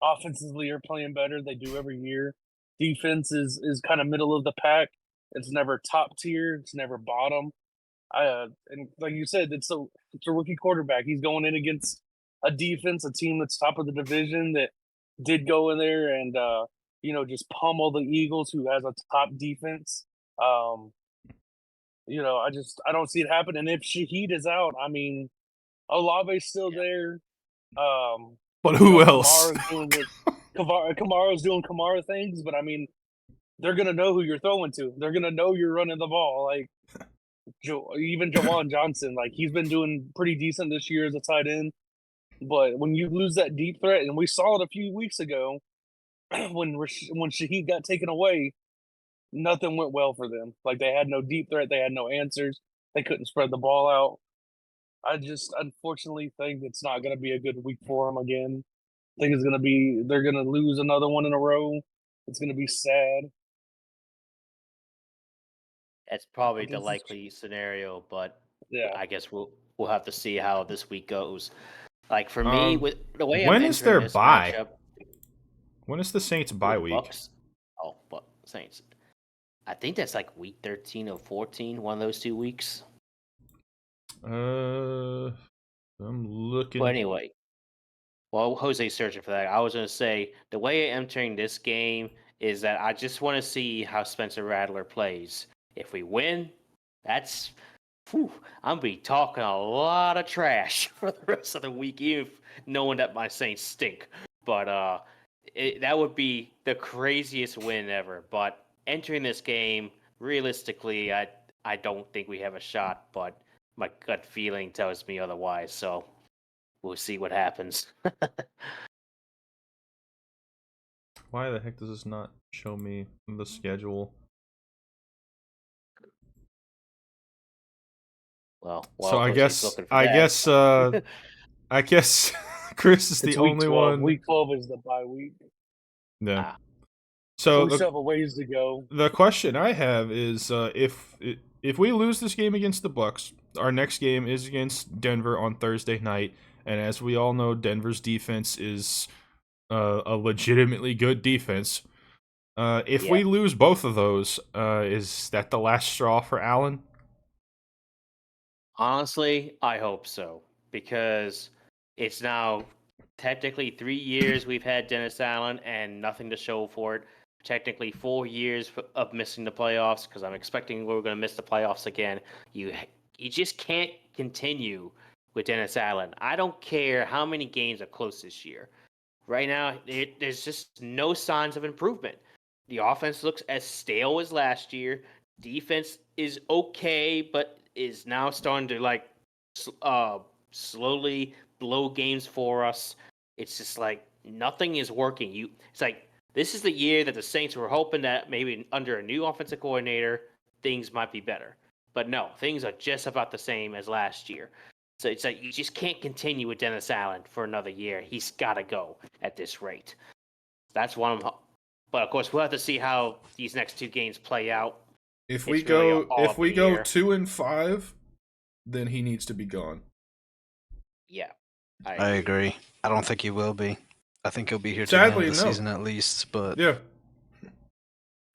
Speaker 3: offensively are playing better. They do every year. Defense is kind of middle of the pack. It's never top tier. It's never bottom. And like you said, it's a rookie quarterback. He's going in against a defense, a team that's top of the division that did go in there and just pummel the Eagles, who has a top defense. Um, I don't see it happen. And if Shaheed is out, I mean, Olave's still there.
Speaker 1: But who else?
Speaker 3: Kamara's doing Kamara things, but I mean, they're gonna know who you're throwing to. They're gonna know you're running the ball. Like even Jawan Johnson, like he's been doing pretty decent this year as a tight end. But when you lose that deep threat, and we saw it a few weeks ago, when Shaheed got taken away, nothing went well for them. Like they had no deep threat, they had no answers, they couldn't spread the ball out. I just unfortunately think it's not going to be a good week for them again. I think they're going to lose another one in a row. It's going to be sad.
Speaker 2: That's probably the likely scenario, but
Speaker 3: Yeah.
Speaker 2: I guess we'll have to see how this week goes. Like for me, with the way
Speaker 1: when
Speaker 2: I'm
Speaker 1: is their
Speaker 2: this
Speaker 1: bye?
Speaker 2: matchup,
Speaker 1: When is the Saints bye week?
Speaker 2: Bucks, but Saints. I think that's like week 13 or 14, one of those 2 weeks.
Speaker 1: I'm looking.
Speaker 2: Well, anyway, while Jose's searching for that, I was going to say the way I'm entering this game is that I just want to see how Spencer Rattler plays. If we win, that's I'm gonna be talking a lot of trash for the rest of the week, even knowing that my Saints stink. But that would be the craziest win ever. But entering this game, realistically, I don't think we have a shot. But my gut feeling tells me otherwise. So we'll see what happens.
Speaker 1: Why the heck does this not show me the schedule?
Speaker 2: Well,
Speaker 1: So I
Speaker 2: Jose's
Speaker 1: guess
Speaker 2: looking for
Speaker 1: I guess Chris is
Speaker 3: It's
Speaker 1: the
Speaker 3: week
Speaker 1: only
Speaker 3: 12.
Speaker 1: one.
Speaker 3: Week 12 is the bye week.
Speaker 1: Yeah.
Speaker 2: Ah.
Speaker 3: So
Speaker 1: So
Speaker 3: we still have a ways to go.
Speaker 1: the question I have is if we lose this game against the Bucks, our next game is against Denver on Thursday night, and as we all know, Denver's defense is a legitimately good defense. If we lose both of those, is that the last straw for Allen?
Speaker 2: Honestly, I hope so, because it's now technically 3 years we've had Dennis Allen and nothing to show for it. Technically 4 years of missing the playoffs, because I'm expecting we're going to miss the playoffs again. You just can't continue with Dennis Allen. I don't care how many games are close this year. Right now, there's just no signs of improvement. The offense looks as stale as last year. Defense is okay, but is now starting to slowly blow games for us. It's just like nothing is working. It's like this is the year that the Saints were hoping that maybe under a new offensive coordinator things might be better. But no, things are just about the same as last year. So it's like you just can't continue with Dennis Allen for another year. He's got to go at this rate. That's one of them. But of course, we'll have to see how these next 2 games play out.
Speaker 1: If we go 2-5, then he needs to be gone.
Speaker 2: Yeah,
Speaker 4: I agree. I don't think he will be. I think he'll be here to
Speaker 1: Sadly,
Speaker 4: the end of the
Speaker 1: no.
Speaker 4: season at least. But
Speaker 1: Yeah.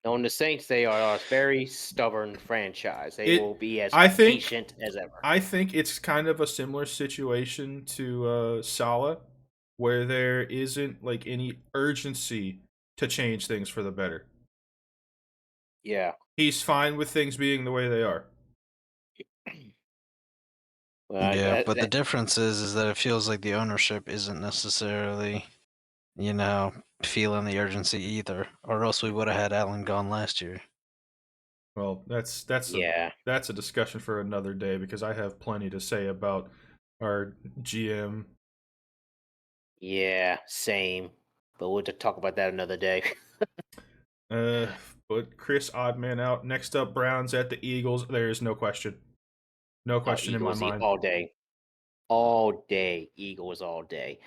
Speaker 2: Knowing the Saints, they are a very stubborn franchise. They will be as patient as ever.
Speaker 1: I think it's kind of a similar situation to Salah, where there isn't like any urgency to change things for the better.
Speaker 2: Yeah.
Speaker 1: He's fine with things being the way they are.
Speaker 4: Well, but the difference is that it feels like the ownership isn't necessarily, feeling the urgency either, or else we would have had Allen gone last year.
Speaker 1: Well, that's a discussion for another day, because I have plenty to say about our GM.
Speaker 2: Yeah, same. But we'll talk about that another day.
Speaker 1: But Chris, odd man out. Next up, Browns at the Eagles. There is no question. No question in my mind.
Speaker 2: All day. All day. Eagles all day.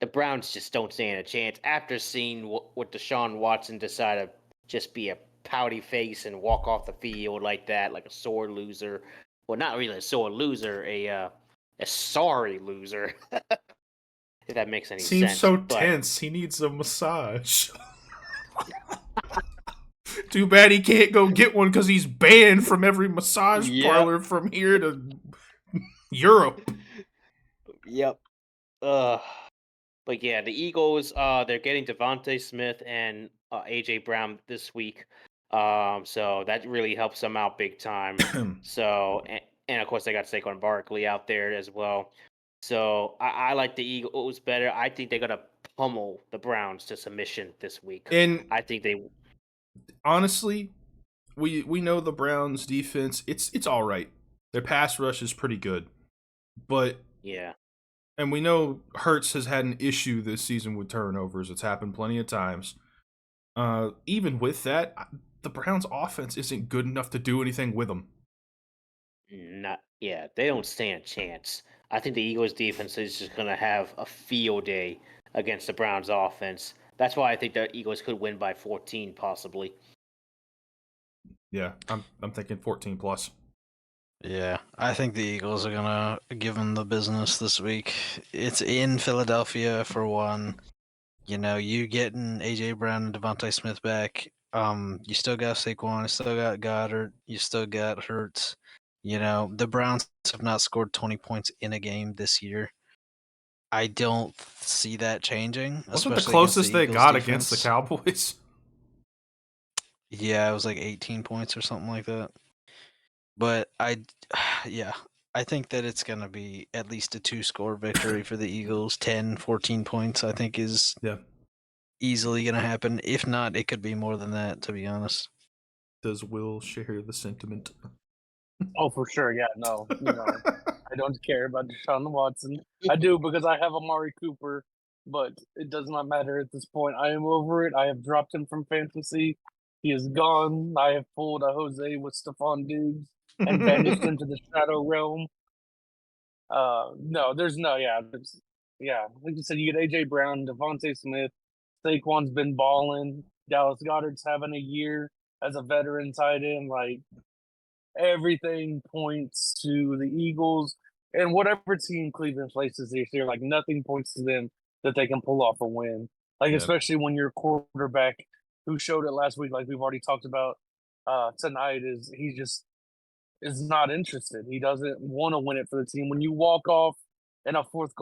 Speaker 2: the Browns just don't stand a chance after seeing what Deshaun Watson decided to just be a pouty face and walk off the field like that, like a sore loser. Well, not really a sore loser, a sorry loser. If that makes any
Speaker 1: Seems
Speaker 2: sense.
Speaker 1: so
Speaker 2: But
Speaker 1: tense. He needs a massage. Too bad he can't go get one because he's banned from every massage
Speaker 2: Yep.
Speaker 1: parlor from here to Europe.
Speaker 2: Yep. But yeah, the Eagles, they're getting Devontae Smith and AJ Brown this week. So that really helps them out big time. So and of course they got Saquon Barkley out there as well. So I like the Eagles better. I think they're gonna pummel the Browns to submission this week.
Speaker 1: And
Speaker 2: I think they
Speaker 1: honestly, we know the Browns defense, it's all right. Their pass rush is pretty good. But
Speaker 2: yeah.
Speaker 1: and we know Hurts has had an issue this season with turnovers. It's happened plenty of times. Even with that, the Browns offense isn't good enough to do anything with them.
Speaker 2: They don't stand a chance. I think the Eagles defense is just gonna have a field day against the Browns offense. That's why I think the Eagles could win by 14 possibly.
Speaker 1: Yeah, I'm thinking 14 plus.
Speaker 4: Yeah, I think the Eagles are gonna give them the business this week. It's in Philadelphia for one. You know, you getting AJ Brown and Devontae Smith back. You still got Saquon, you still got Goddard, you still got Hurts. You know, the Browns have not scored 20 points in a game this year. I don't see that changing.
Speaker 1: Wasn't the
Speaker 4: especially
Speaker 1: closest they
Speaker 4: Eagles
Speaker 1: got
Speaker 4: defense.
Speaker 1: against the Cowboys?
Speaker 4: Yeah, it was like 18 points or something like that. But yeah, I think that it's going to be at least a 2-score victory for the Eagles. 10, 14 points, I think, is easily going to happen. If not, it could be more than that, to be honest.
Speaker 1: Does Will share the sentiment?
Speaker 3: Oh, for sure. Yeah, no, I don't care about Deshaun Watson. I do because I have Amari Cooper, but it does not matter at this point. I am over it. I have dropped him from fantasy. He is gone. I have pulled a Jose with Stephon Diggs and banished him to the shadow realm. No, there's no, like you said, you get AJ Brown, Devontae Smith, Saquon's been balling, Dallas Goddard's having a year as a veteran tight end. Like everything points to the Eagles and whatever team Cleveland faces this year. Like nothing points to them that they can pull off a win. Like especially when your quarterback, who showed it last week, like we've already talked about tonight, is not interested. He doesn't want to win it for the team. When you walk off in a fourth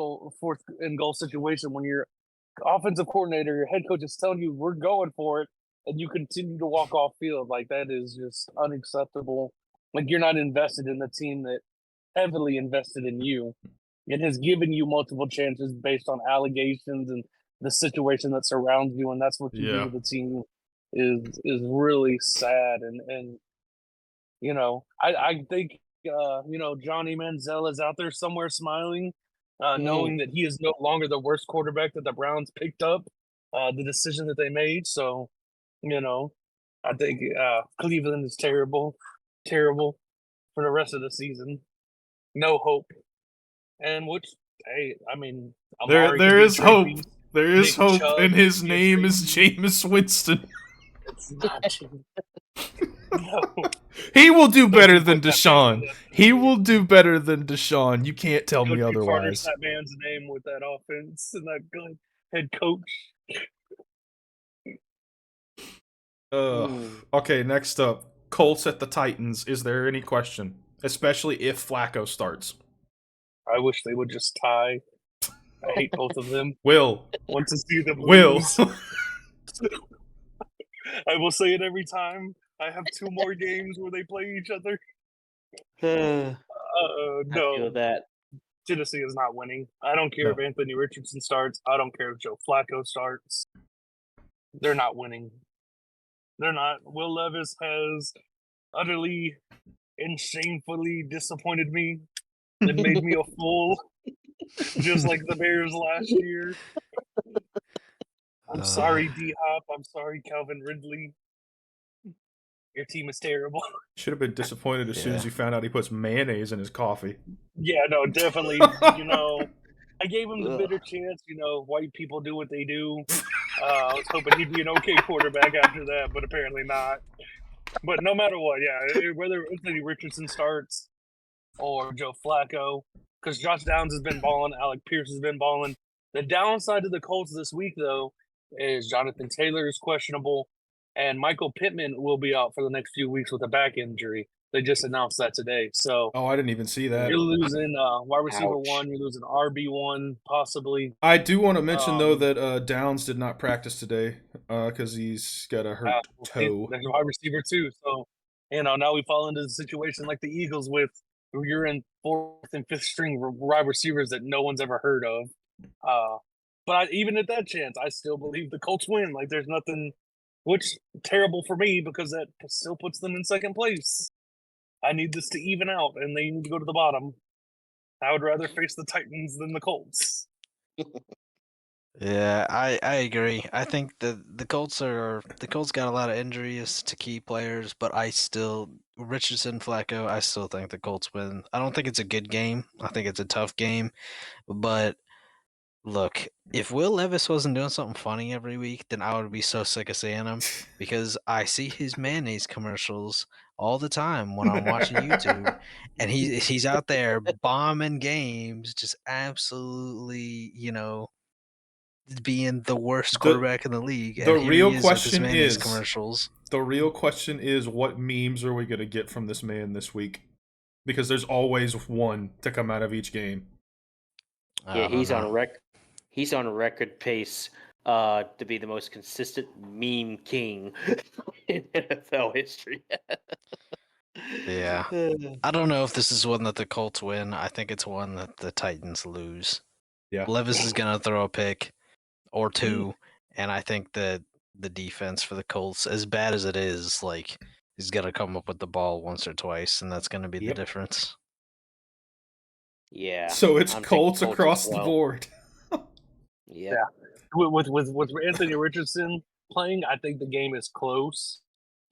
Speaker 3: and goal situation, when your offensive coordinator, your head coach is telling you we're going for it, and you continue to walk off field, like that is just unacceptable. Like you're not invested in the team that heavily invested in you. It has given you multiple chances based on allegations and the situation that surrounds you, and that's what you do with the team is really sad. And I think Johnny Manziel is out there somewhere smiling, knowing that he is no longer the worst quarterback that the Browns picked up, the decision that they made. So, I think Cleveland is terrible for the rest of the season. No hope. And which, hey, I mean,
Speaker 1: there is hope. There is
Speaker 3: Nick
Speaker 1: hope,
Speaker 3: Chubb,
Speaker 1: and his name is Jameis Winston.
Speaker 3: It's not. No.
Speaker 1: He will do better than Deshaun. He will do better than Deshaun. You can't tell me otherwise.
Speaker 3: That man's name with that offense and that good head coach.
Speaker 1: Okay, next up. Colts at the Titans. Is there any question? Especially if Flacco starts.
Speaker 3: I wish they would just tie. I hate both of them.
Speaker 1: Will.
Speaker 3: Want to see them
Speaker 1: Will.
Speaker 3: lose. I will say it every time. I have 2 more games where they play each other.
Speaker 2: I
Speaker 3: No.
Speaker 2: feel that.
Speaker 3: Tennessee is not winning. I don't care if Anthony Richardson starts. I don't care if Joe Flacco starts. They're not winning. They're not. Will Levis has utterly and shamefully disappointed me and made me a fool, just like the Bears last year. I'm sorry, D-Hop. I'm sorry, Calvin Ridley. Your team is terrible.
Speaker 1: Should have been disappointed as soon as you found out he puts mayonnaise in his coffee.
Speaker 3: Yeah, no, definitely. I gave him the
Speaker 2: Ugh.
Speaker 3: bitter chance. White people do what they do. I was hoping he'd be an okay quarterback after that, but apparently not. But no matter what, yeah, whether Anthony Richardson starts or Joe Flacco, because Josh Downs has been balling, Alec Pierce has been balling. The downside of the Colts this week, though, is Jonathan Taylor is questionable, and Michael Pittman will be out for the next few weeks with a back injury. They just announced that today. So
Speaker 1: Oh, I didn't even see that.
Speaker 3: you're losing wide receiver
Speaker 2: Ouch.
Speaker 3: 1, you're losing RB1, possibly.
Speaker 1: I do want to mention though
Speaker 3: Um,
Speaker 1: that Downs did not practice today because he's got a hurt toe.
Speaker 3: There's a wide receiver too. So, now we fall into the situation like the Eagles with where you're in fourth and fifth string wide receivers that no one's ever heard of. But even at that chance, I still believe the Colts win. Like there's nothing, which terrible for me because that still puts them in second place. I need this to even out, and they need to go to the bottom. I would rather face the Titans than the Colts.
Speaker 4: Yeah, I agree. I think the Colts got a lot of injuries to key players, but Richardson, Flacco, I still think the Colts win. I don't think it's a good game. I think it's a tough game, but look, if Will Levis wasn't doing something funny every week, then I would be so sick of seeing him because I see his mayonnaise commercials all the time when I'm watching YouTube, and he's out there bombing games, just absolutely, being the worst quarterback in the league,
Speaker 1: The
Speaker 4: and here he
Speaker 1: real
Speaker 4: is with his
Speaker 1: question
Speaker 4: mayonnaise
Speaker 1: is
Speaker 4: commercials.
Speaker 1: the real question is what memes are we going to get from this man this week? Because there's always one to come out of each game.
Speaker 2: Yeah,
Speaker 4: I don't know.
Speaker 2: He's on record pace to be the most consistent meme king in NFL history.
Speaker 4: Yeah. I don't know if this is one that the Colts win. I think it's one that the Titans lose.
Speaker 1: Yeah.
Speaker 4: Levis is going to throw a pick or two, and I think that the defense for the Colts, as bad as it is, he's going to come up with the ball once or twice, and that's going to be the
Speaker 1: Yep.
Speaker 4: difference.
Speaker 2: Yeah.
Speaker 1: So it's
Speaker 2: I'm taking
Speaker 1: Colts
Speaker 2: Colts as
Speaker 1: across the
Speaker 2: well.
Speaker 1: board.
Speaker 2: Yeah.
Speaker 3: With Anthony Richardson playing, I think the game is close,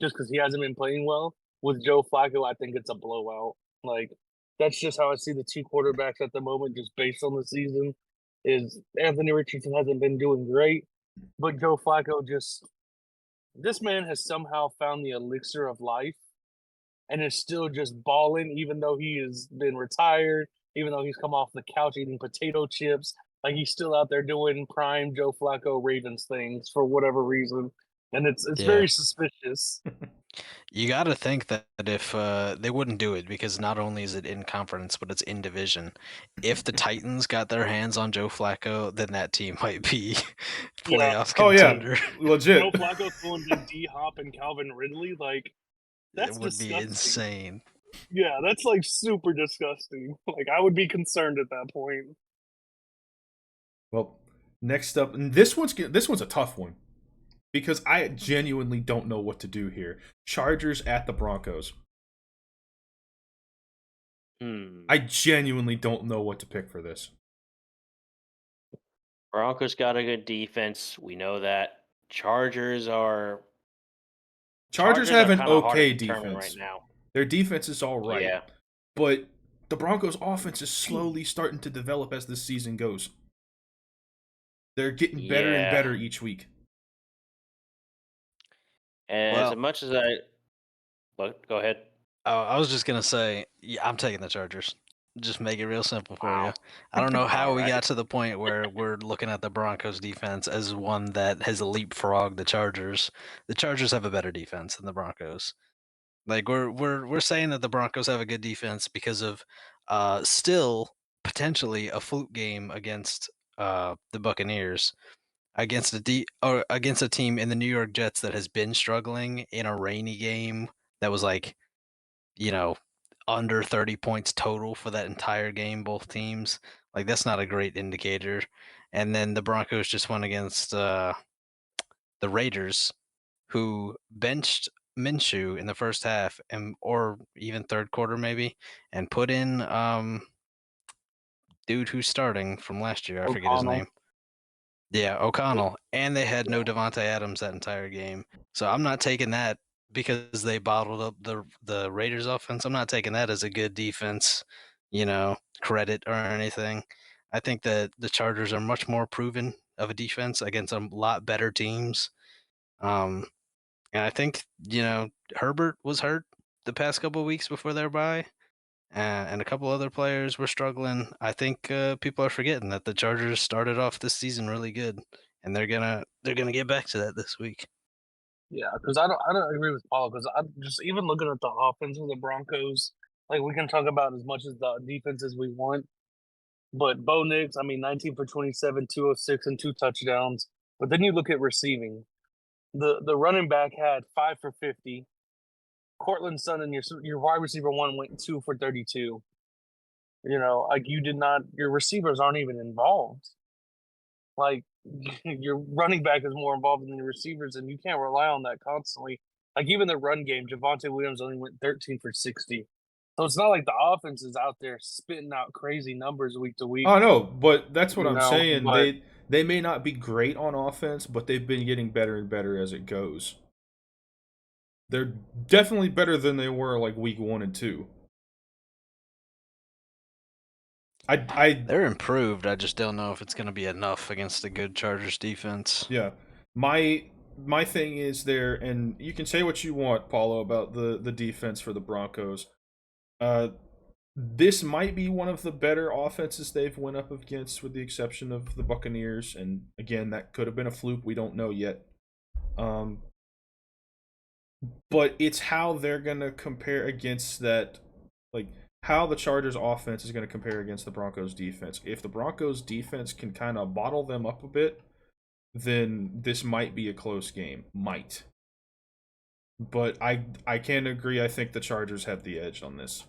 Speaker 3: just because he hasn't been playing well. With Joe Flacco, I think it's a blowout. Like that's just how I see the two quarterbacks at the moment, just based on the season. Is Anthony Richardson hasn't been doing great, but Joe Flacco this man has somehow found the elixir of life, and is still just balling, even though he has been retired, even though he's come off the couch eating potato chips. Like he's still out there doing prime Joe Flacco Ravens things for whatever reason, and it's
Speaker 4: Yeah.
Speaker 3: very suspicious.
Speaker 4: You got to think that if they wouldn't do it because not only is it in conference, but it's in division. If the Titans got their hands on Joe Flacco, then that team might be playoff
Speaker 1: Oh yeah,
Speaker 4: contender.
Speaker 1: legit.
Speaker 3: Joe Flacco throwing to D Hop and Calvin Ridley, like that's
Speaker 4: It would be
Speaker 3: disgusting.
Speaker 4: insane.
Speaker 3: Yeah, that's like super disgusting. Like I would be concerned at that point.
Speaker 1: Well, next up, and this one's a tough one because I genuinely don't know what to do here. Chargers at the Broncos. I genuinely don't know what to pick for this.
Speaker 2: Broncos got a good defense. We know that. Chargers have
Speaker 1: an
Speaker 2: kinda hard to
Speaker 1: okay
Speaker 2: determine
Speaker 1: defense.
Speaker 2: right now.
Speaker 1: Their defense is all right.
Speaker 2: Yeah.
Speaker 1: But the Broncos' offense is slowly starting to develop as the season goes. They're getting better and better each week.
Speaker 2: And
Speaker 4: Well-
Speaker 2: as much as go ahead.
Speaker 4: I was just gonna say, yeah, I'm taking the Chargers. Just make it real simple for
Speaker 2: Wow.
Speaker 4: you. I don't know how we
Speaker 2: Alright.
Speaker 4: got to the point where we're looking at the Broncos defense as one that has leapfrogged the Chargers. The Chargers have a better defense than the Broncos. Like we're saying that the Broncos have a good defense because of still potentially a fluke game against the Buccaneers, against against a team in the New York Jets that has been struggling in a rainy game that was under 30 points total for that entire game, both teams. Like that's not a great indicator. And then the Broncos just went against the Raiders, who benched Minshew in the first half or even third quarter maybe, and put in dude who's starting from last year. I forget his
Speaker 3: O'Connell.
Speaker 4: name. Yeah, O'Connell. And they had no Devontae Adams that entire game. So I'm not taking that because they bottled up the Raiders offense. I'm not taking that as a good defense, credit or anything. I think that the Chargers are much more proven of a defense against a lot better teams. Um, and I think, Herbert was hurt the past couple of weeks before their bye, and a couple other players were struggling. I think people are forgetting that the Chargers started off this season really good, and they're gonna get back to that this week.
Speaker 3: Yeah, because I don't agree with Paul because I'm just even looking at the offense of the Broncos. Like we can talk about as much as the defense as we want, but Bo Nix, I mean, 19 for 27, 206, and 2 touchdowns. But then you look at receiving. The running back had 5 for 50. Cortland Sutton, your wide receiver one went 2 for 32. Like you did not. Your receivers aren't even involved. Like your running back is more involved than the receivers, and you can't rely on that constantly. Like even the run game, Javonte Williams only went 13 for 60. So it's not like the offense is out there spitting out crazy numbers week to week,
Speaker 1: Oh no, but that's what I'm saying.
Speaker 3: But
Speaker 1: They may not be great on offense, but they've been getting better and better as it goes. They're definitely better than they were like week 1 and 2.
Speaker 4: They're improved. I just don't know if it's going to be enough against the good Chargers defense.
Speaker 1: Yeah. My thing is there, and you can say what you want, Paulo, about the defense for the Broncos. This might be one of the better offenses they've went up against, with the exception of the Buccaneers. And again, that could have been a fluke. We don't know yet. But it's how they're gonna compare against that, like how the Chargers offense is gonna compare against the Broncos defense. If the Broncos defense can kind of bottle them up a bit, then this might be a close game. Might. But I can agree. I think the Chargers have the edge on this.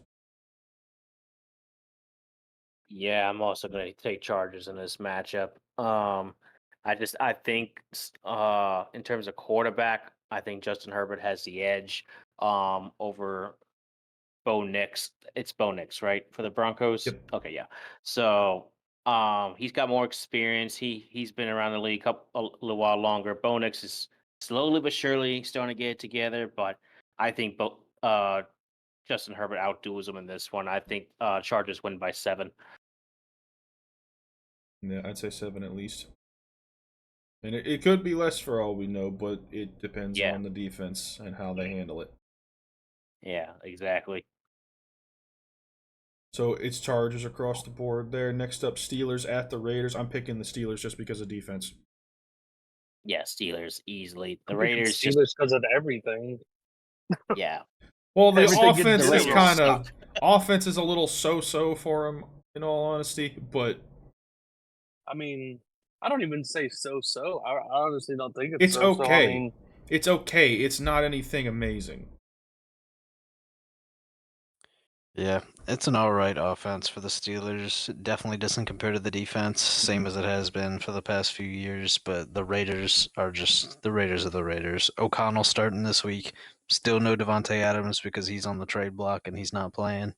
Speaker 2: Yeah, I'm also going to take Chargers in this matchup. I think in terms of quarterback, I think Justin Herbert has the edge over Bo Nix. It's Bo Nix, right, for the Broncos?
Speaker 1: Yep.
Speaker 2: Okay, yeah. So he's got more experience. He's been around the league a little while longer. Bo Nix is slowly but surely starting to get it together, but I think Justin Herbert outdoes him in this one. I think Chargers win by 7.
Speaker 1: Yeah, I'd say 7 at least. And it could be less for all we know, but it depends
Speaker 2: Yeah.
Speaker 1: on the defense and how they handle it.
Speaker 2: Yeah, exactly.
Speaker 1: So it's Chargers across the board there. Next up, Steelers at the Raiders. I'm picking the Steelers just because of defense.
Speaker 2: Yeah, Steelers easily. The
Speaker 3: I'm picking
Speaker 2: Raiders just
Speaker 3: Steelers because of everything.
Speaker 2: yeah.
Speaker 1: Well, the
Speaker 3: Everything gets
Speaker 1: offense is
Speaker 2: Raiders
Speaker 1: kind of
Speaker 2: suck.
Speaker 1: offense is a little so-so for them, in all honesty. But
Speaker 3: I mean, I don't even say so. I honestly don't think
Speaker 1: it's
Speaker 3: so.
Speaker 1: okay.
Speaker 3: I mean,
Speaker 1: It's okay. It's not anything amazing.
Speaker 4: Yeah, it's an all right offense for the Steelers. It definitely doesn't compare to the defense, same as it has been for the past few years. But the Raiders are just the Raiders of the Raiders. O'Connell starting this week. Still no Devontae Adams because he's on the trade block and he's not playing.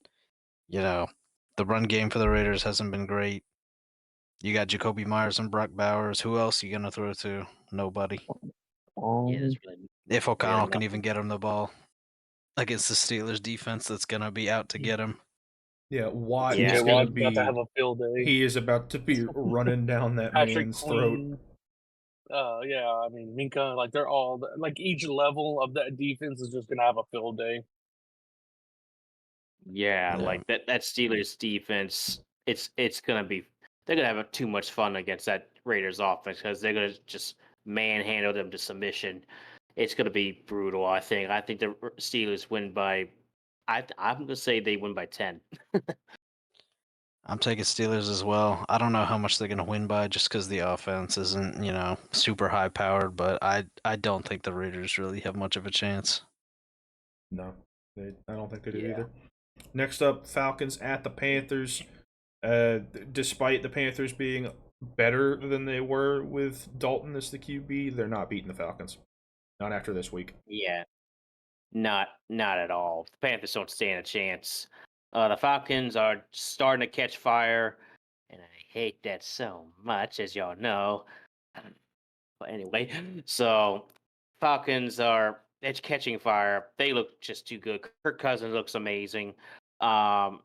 Speaker 4: The run game for the Raiders hasn't been great. You got Jacoby Myers and Brock Bowers. Who else are you gonna throw to? Nobody.
Speaker 2: Yeah, there's really
Speaker 4: If O'Connell can
Speaker 2: nothing.
Speaker 4: even get him the ball against the Steelers defense, that's gonna be out to get him.
Speaker 1: Yeah, Watt
Speaker 2: Yeah.
Speaker 1: is
Speaker 3: TJ
Speaker 1: going to
Speaker 3: Watt's about to
Speaker 1: be.
Speaker 3: have a field day.
Speaker 1: He is about to be running down that
Speaker 3: Patrick
Speaker 1: man's throat.
Speaker 3: Queen. Yeah, I mean Minka. Like they're all like each level of that defense is just gonna have a field day.
Speaker 2: Yeah,
Speaker 4: Yeah.
Speaker 2: like that Steelers defense, it's gonna be they're gonna have too much fun against that Raiders offense because they're gonna just manhandle them to submission. It's gonna be brutal. I think. I think the Steelers win by. I'm gonna say they win by 10.
Speaker 4: I'm taking Steelers as well. I don't know how much they're going to win by just because the offense isn't, super high powered, but I don't think the Raiders really have much of a chance.
Speaker 1: No, I don't think they do
Speaker 2: Yeah.
Speaker 1: either. Next up, Falcons at the Panthers. Despite the Panthers being better than they were with Dalton as the QB, they're not beating the Falcons. Not after this week.
Speaker 2: Yeah, not at all. The Panthers don't stand a chance. The Falcons are starting to catch fire, and I hate that so much, as y'all know. But anyway, so Falcons are edge catching fire. They look just too good. Kirk Cousins looks amazing. Um,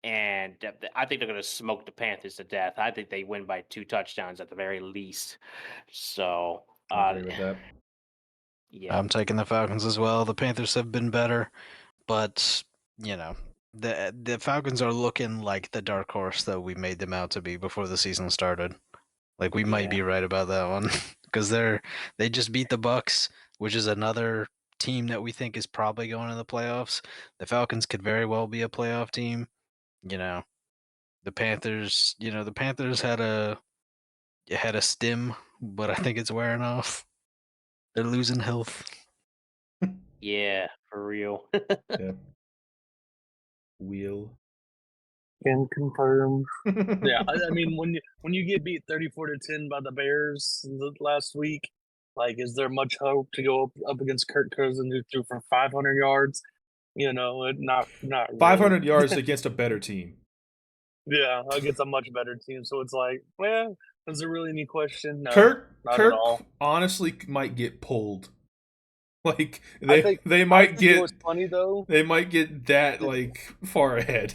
Speaker 2: and I think they're going to smoke the Panthers to death. I think they win by 2 touchdowns at the very least. So,
Speaker 1: I agree with that.
Speaker 2: yeah,
Speaker 4: I'm taking the Falcons as well. The Panthers have been better, but the Falcons are looking like the dark horse that we made them out to be before the season started. Like we might
Speaker 2: Yeah.
Speaker 4: be right about that one because they just beat the Bucks, which is another team that we think is probably going to the playoffs. The Falcons could very well be a playoff team. The Panthers, the Panthers had a stim, but I think it's wearing off. They're losing health.
Speaker 2: yeah, for real.
Speaker 1: Yeah. Wheel.
Speaker 3: Can confirm. Yeah, I mean when you get beat 34-10 by the Bears last week, like, is there much hope to go up against Kirk Cousins who threw for 500 yards? Not really.
Speaker 1: 500 yards against a better team.
Speaker 3: Yeah, against a much better team. So it's like, well, is there really any question? No,
Speaker 1: Kirk
Speaker 3: not at all.
Speaker 1: honestly might get pulled. Like
Speaker 3: I think
Speaker 1: they might
Speaker 3: it
Speaker 1: get
Speaker 3: was funny though.
Speaker 1: they might get that like far ahead.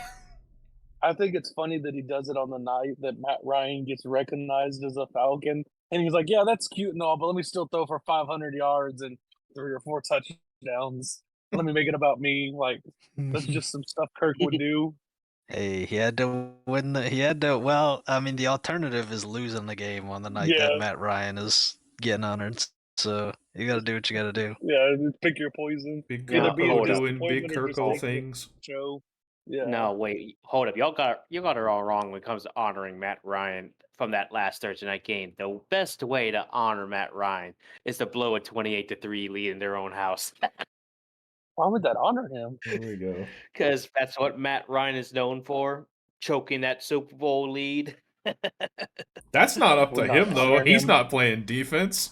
Speaker 3: I think it's funny that he does it on the night that Matt Ryan gets recognized as a Falcon, and he's like, "Yeah, that's cute and all, but let me still throw for 500 yards and 3 or 4 touchdowns. Let me make it about me." Like, that's just some stuff Kirk would do.
Speaker 4: Hey, he had to win he had to, well, I mean, the alternative is losing the game on the night that
Speaker 3: Yeah,
Speaker 4: Matt Ryan is getting honored. So you got to do what you got to do.
Speaker 3: yeah. Pick your poison.
Speaker 1: Big
Speaker 3: Either
Speaker 2: No,
Speaker 3: be a
Speaker 1: Kirko
Speaker 2: hold up.
Speaker 1: doing big
Speaker 3: disappointment or just
Speaker 1: Kirko
Speaker 3: take the
Speaker 1: things.
Speaker 3: show. Yeah.
Speaker 2: No, wait, hold up. Y'all got it all wrong when it comes to honoring Matt Ryan from that last Thursday night game. The best way to honor Matt Ryan is to blow a 28-3 lead in their own house.
Speaker 3: Why would that honor him?
Speaker 1: There we go.
Speaker 2: Because that's what Matt Ryan is known for, choking that Super Bowl lead.
Speaker 1: That's not up to
Speaker 3: Would not
Speaker 1: him though.
Speaker 3: honor
Speaker 1: He's
Speaker 3: him.
Speaker 1: not playing defense.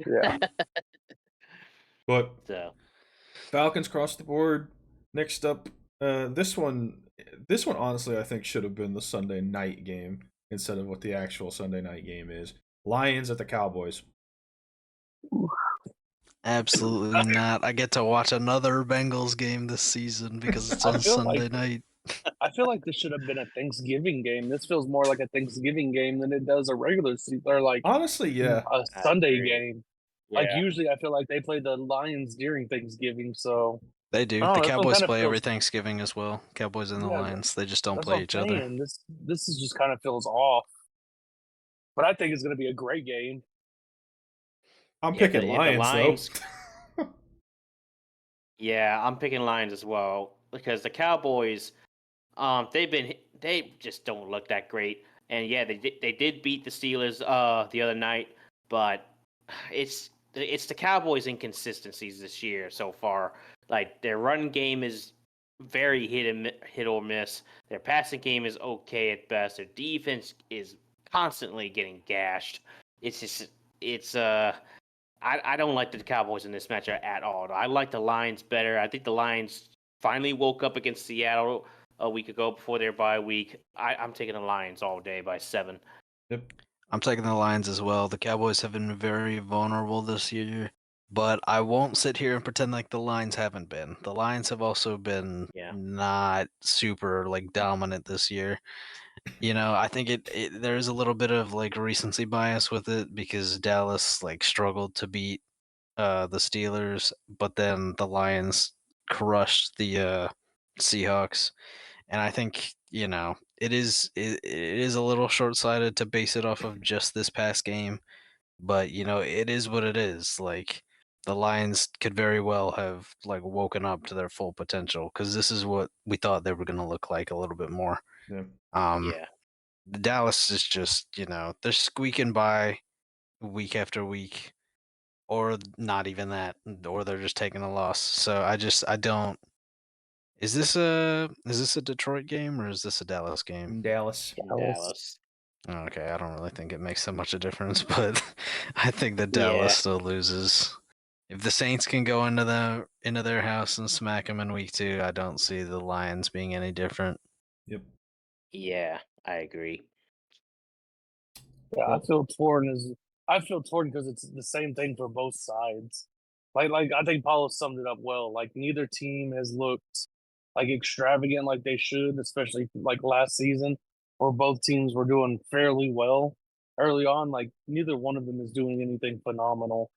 Speaker 3: Yeah.
Speaker 1: But
Speaker 2: So,
Speaker 1: Falcons cross the board. Next up, this one honestly I think should have been the Sunday night game instead of what the actual Sunday night game is. Lions at the Cowboys.
Speaker 4: Absolutely not. I get to watch another Bengals game this season because it's
Speaker 3: I
Speaker 4: on
Speaker 3: feel
Speaker 4: Sunday
Speaker 3: like-
Speaker 4: night.
Speaker 3: I feel like this should have been a Thanksgiving game. This feels more like a Thanksgiving game than it does a regular season or like
Speaker 1: Honestly, yeah.
Speaker 3: a
Speaker 2: I
Speaker 3: Sunday
Speaker 2: agree.
Speaker 3: game.
Speaker 2: yeah.
Speaker 3: Like usually, I feel like they play the Lions during Thanksgiving. So
Speaker 4: They do.
Speaker 3: I don't
Speaker 4: The
Speaker 3: know, this one
Speaker 4: Cowboys
Speaker 3: kinda
Speaker 4: play
Speaker 3: feels-
Speaker 4: every Thanksgiving as well. Cowboys and the
Speaker 3: Yeah,
Speaker 4: Lions. They just don't
Speaker 3: that's
Speaker 4: play
Speaker 3: what I'm
Speaker 4: each other.
Speaker 3: saying. This is just kind of feels off. But I think it's going to be a great game.
Speaker 1: I'm
Speaker 2: If
Speaker 1: picking
Speaker 2: the
Speaker 1: Lions,
Speaker 2: Lions-
Speaker 1: though.
Speaker 2: Yeah, I'm picking Lions as well because the Cowboys, they just don't look that great. And yeah, they did beat the Steelers the other night, but it's the Cowboys' inconsistencies this year so far. Like their run game is very hit or miss. Their passing game is okay at best. Their defense is constantly getting gashed. I don't like the Cowboys in this matchup at all. I like the Lions better. I think the Lions finally woke up against Seattle a week ago before their bye week. I'm taking the Lions all day by 7.
Speaker 1: Yep.
Speaker 4: I'm taking the Lions as well. The Cowboys have been very vulnerable this year, but I won't sit here and pretend like the Lions haven't been. The Lions have also been
Speaker 2: Yeah.
Speaker 4: not super like dominant this year. I think there is a little bit of like recency bias with it because Dallas like struggled to beat the Steelers, but then the Lions crushed the Seahawks. And I think, it is a little short-sighted to base it off of just this past game, but it is what it is. Like the Lions could very well have like woken up to their full potential because this is what we thought they were going to look like a little bit more.
Speaker 1: Yeah.
Speaker 2: Yeah.
Speaker 4: Dallas is just, they're squeaking by week after week, or not even that, or they're just taking a loss. So I don't. Is this a Detroit game or is this a Dallas game?
Speaker 1: Dallas.
Speaker 2: In Dallas.
Speaker 4: Okay, I don't really think it makes so much a difference, but I think that Dallas
Speaker 2: Yeah.
Speaker 4: still loses. If the Saints can go into their house and smack them in week 2, I don't see the Lions being any different.
Speaker 1: Yep.
Speaker 2: Yeah, I agree.
Speaker 3: Yeah,
Speaker 1: Well-
Speaker 3: I feel torn because it's the same thing for both sides. Like I think Paulo summed it up well. Like neither team has looked like extravagant like they should, especially like last season, where both teams were doing fairly well early on. Like neither one of them is doing anything phenomenal.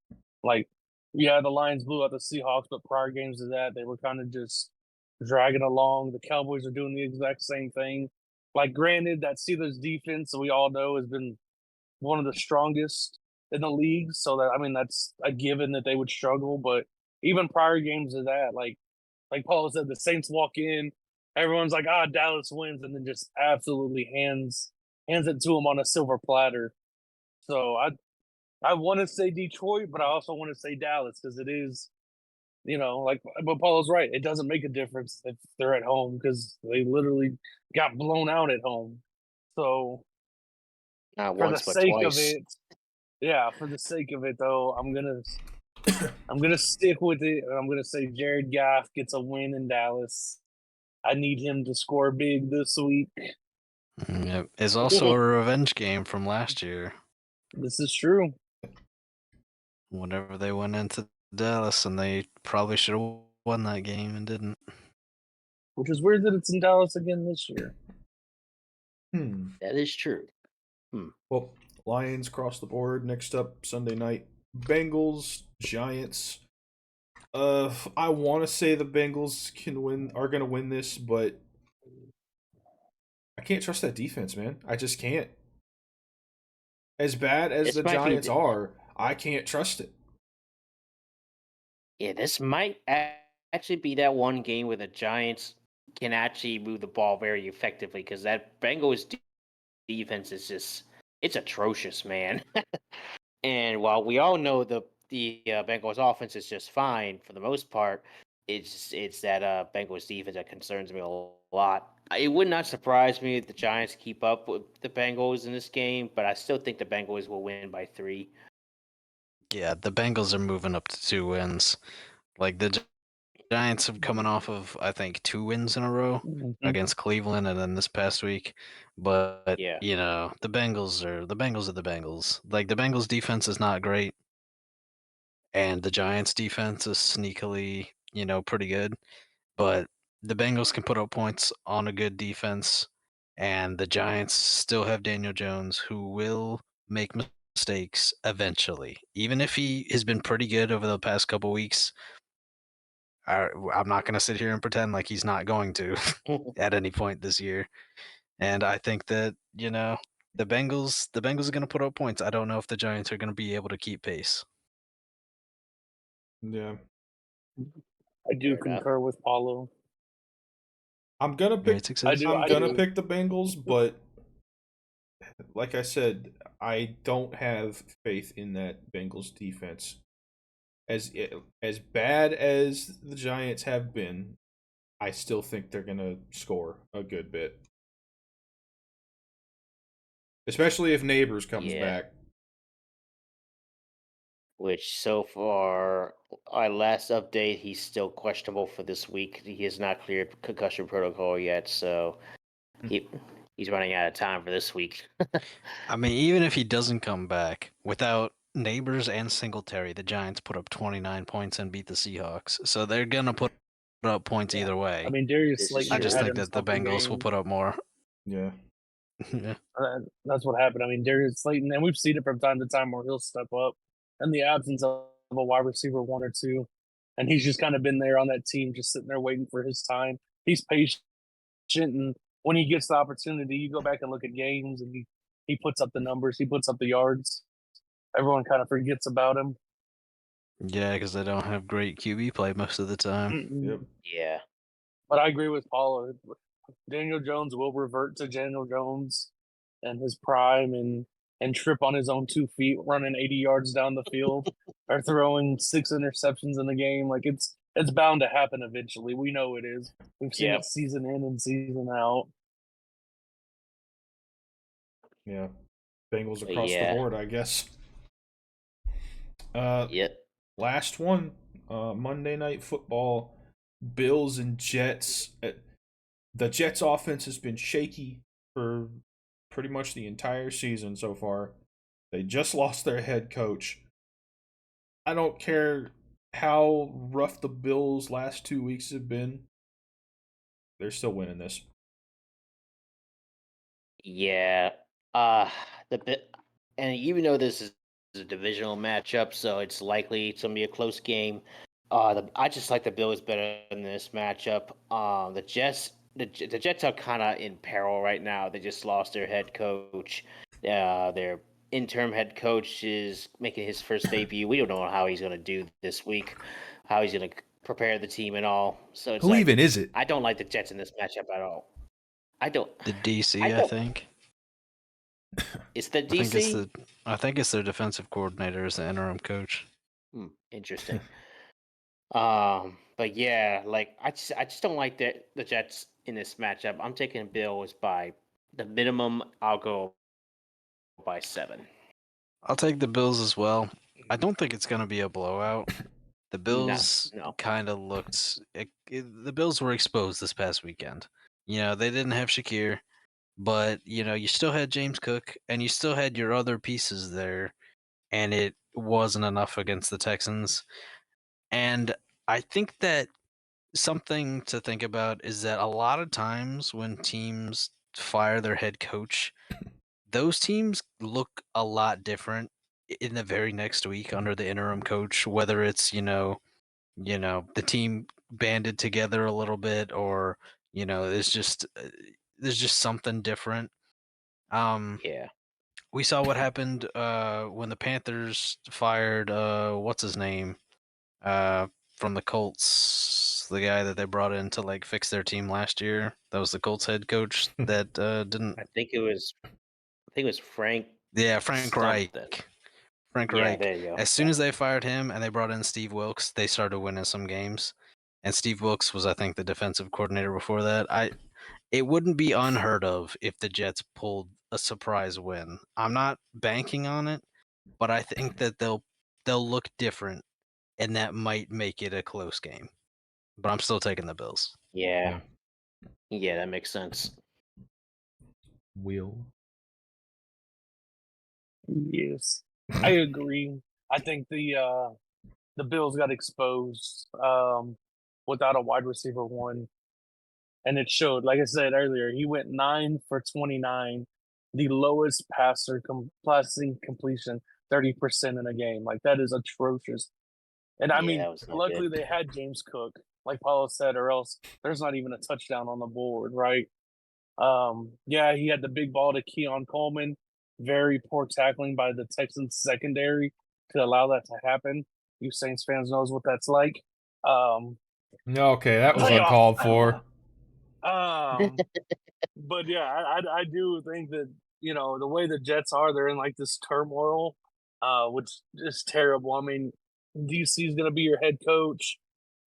Speaker 3: Like, yeah, the Lions blew out the Seahawks, but prior games to that, they were kind of just dragging along. The Cowboys are doing the exact same thing. Like, granted, that Steelers defense, we all know, has been one of the strongest in the league. So that, I mean, that's a given that they would struggle. But even prior games to that, like Paul said, the Saints walk in, everyone's like, Dallas wins, and then just absolutely hands it to them on a silver platter. So I want to say Detroit, but I also want to say Dallas because it is, like, but Paul's right. It doesn't make a difference if they're at home because they literally got blown out at home. So
Speaker 2: Not
Speaker 3: for the
Speaker 2: once, but
Speaker 3: sake of
Speaker 2: twice.
Speaker 3: it, yeah, for the sake of it though, I'm gonna stick with it. I'm gonna say Jared Goff gets a win in Dallas. I need him to score big this week.
Speaker 4: Yep. It's also a revenge game from last year.
Speaker 3: This is true.
Speaker 4: Whenever they went into Dallas, and they probably should have won that game and didn't.
Speaker 3: Which is weird that it's in Dallas again this year.
Speaker 2: That is true.
Speaker 1: Well, Lions cross the board. Next up, Sunday night, Bengals, Giants. I want to say the Bengals are going to win this, but I can't trust that defense, man. I just can't. As bad as
Speaker 2: This
Speaker 1: the
Speaker 2: might be
Speaker 1: Giants are, I can't trust it.
Speaker 2: Yeah, this might actually be that one game where the Giants can actually move the ball very effectively because that Bengals defense is it's atrocious, man. And while we all know the Bengals offense is just fine for the most part, it's that Bengals defense that concerns me a lot. It would not surprise me if the Giants keep up with the Bengals in this game, but I still think the Bengals will win by 3.
Speaker 4: Yeah, the Bengals are moving up to 2 wins. Like the Giants have coming off of, I think, 2 wins in a row against Cleveland and then this past week. But
Speaker 2: Yeah.
Speaker 4: the Bengals are the Bengals. Like the Bengals defense is not great, and the Giants defense is sneakily, pretty good. But the Bengals can put up points on a good defense, and the Giants still have Daniel Jones, who will make mistakes eventually. Even if he has been pretty good over the past couple weeks, I'm not going to sit here and pretend like he's not going to at any point this year. And I think that, the Bengals are going to put up points. I don't know if the Giants are going to be able to keep pace.
Speaker 1: Yeah.
Speaker 3: I do
Speaker 2: Fair enough.
Speaker 3: concur with Paulo.
Speaker 1: I'm gonna
Speaker 4: Great
Speaker 1: pick
Speaker 4: success.
Speaker 1: I'm
Speaker 3: I
Speaker 1: gonna
Speaker 3: do.
Speaker 1: pick the Bengals, but like I said, I don't have faith in that Bengals defense. As bad as the Giants have been, I still think they're gonna score a good bit, especially if Neighbors comes
Speaker 2: Yeah.
Speaker 1: back.
Speaker 2: Which so far, our last update, he's still questionable for this week. He has not cleared concussion protocol yet, so he's running out of time for this week.
Speaker 4: I mean, even if he doesn't come back, without Neighbors and Singletary, the Giants put up 29 points and beat the Seahawks. So they're going to put up points either way.
Speaker 3: I mean, Darius
Speaker 2: This is
Speaker 3: Slayton
Speaker 4: I just
Speaker 3: had
Speaker 4: think that the
Speaker 3: himself a
Speaker 4: Bengals will
Speaker 3: game.
Speaker 4: put up more.
Speaker 1: Yeah.
Speaker 4: Yeah.
Speaker 3: That's what happened. I mean, Darius Slayton, and we've seen it from time to time where he'll step up in the absence of a wide receiver 1 or 2, and he's just kind of been there on that team, just sitting there waiting for his time. He's patient, and when he gets the opportunity, you go back and look at games, and he puts up the numbers, he puts up the yards. Everyone kind of forgets about him.
Speaker 4: Yeah, because they don't have great QB play most of the time.
Speaker 1: Yep.
Speaker 2: Yeah.
Speaker 3: But I agree with Paul. Daniel Jones will revert to Daniel Jones and his prime and trip on his own 2 feet, running 80 yards down the field or throwing 6 interceptions in the game. Like it's bound to happen eventually. We know it is. We've seen
Speaker 2: Yep.
Speaker 3: it season in and season out.
Speaker 1: Yeah. Bengals
Speaker 2: But
Speaker 1: across the
Speaker 2: yeah.
Speaker 1: board, I guess.
Speaker 2: Yep.
Speaker 1: Last one, Monday Night Football, Bills and Jets. The Jets' offense has been shaky for pretty much the entire season so far. They just lost their head coach. I don't care how rough the Bills' last 2 weeks have been. They're still winning this.
Speaker 2: Yeah. The bit, and even though this is a divisional matchup, so it's likely it's gonna be a close game. I just like the Bills better in this matchup. The Jets are kind of in peril right now. They just lost their head coach. Their interim head coach is making his first debut. We don't know how he's gonna do this week, how he's gonna prepare the team and all. So it's
Speaker 1: Who
Speaker 2: like
Speaker 1: even is it?
Speaker 2: I don't like the Jets in this matchup at all. I don't.
Speaker 4: The DC,
Speaker 2: I
Speaker 4: I
Speaker 2: don't.
Speaker 4: think.
Speaker 2: It's the
Speaker 4: I think it's
Speaker 2: DC.
Speaker 4: their defensive coordinator as the interim coach.
Speaker 2: Interesting. But yeah, like I just don't like the Jets in this matchup. I'm taking Bills by the minimum. I'll go by 7.
Speaker 4: I'll take the Bills as well. I don't think it's going to be a blowout. The Bills
Speaker 2: No.
Speaker 4: kind of looked. The Bills were exposed this past weekend. You know, they didn't have Shakir, but, you know, you still had James Cook and you still had your other pieces there, and it wasn't enough against the Texans. And I think that something to think about is that a lot of times when teams fire their head coach, those teams look a lot different in the very next week under the interim coach, whether it's, the team banded together a little bit, or, there's just something different.
Speaker 2: Yeah.
Speaker 4: We saw what happened when the Panthers fired what's his name? From the Colts, the guy that they brought in to like fix their team last year. That was the Colts head coach that didn't.
Speaker 2: I think it was Frank
Speaker 4: Yeah, Frank Reich.
Speaker 2: something.
Speaker 4: Frank
Speaker 2: Yeah,
Speaker 4: Reich.
Speaker 2: there you go.
Speaker 4: As soon as they fired him and they brought in Steve Wilkes, they started winning some games. And Steve Wilkes was, I think, the defensive coordinator before that. It wouldn't be unheard of if the Jets pulled a surprise win. I'm not banking on it, but I think that they'll look different, and that might make it a close game. But I'm still taking the Bills.
Speaker 2: Yeah. Yeah, that makes sense.
Speaker 1: Will.
Speaker 3: Yes, I agree. I think the Bills got exposed without a wide receiver one, and it showed. Like I said earlier, he went 9 for 29, the lowest passing completion, 30% in a game. Like that is atrocious. And I
Speaker 2: Yeah,
Speaker 3: mean,
Speaker 2: that was not
Speaker 3: luckily
Speaker 2: good.
Speaker 3: they had James Cook, like Paulo said, or else there's not even a touchdown on the board, right? Yeah, he had the big ball to Keon Coleman. Very poor tackling by the Texans secondary to allow that to happen. You Saints fans knows what that's like.
Speaker 1: Okay, that was
Speaker 3: Playoff.
Speaker 1: uncalled for.
Speaker 3: But yeah, I do think that the way the Jets are, they're in like this turmoil, which is terrible. I mean, DC is going to be your head coach.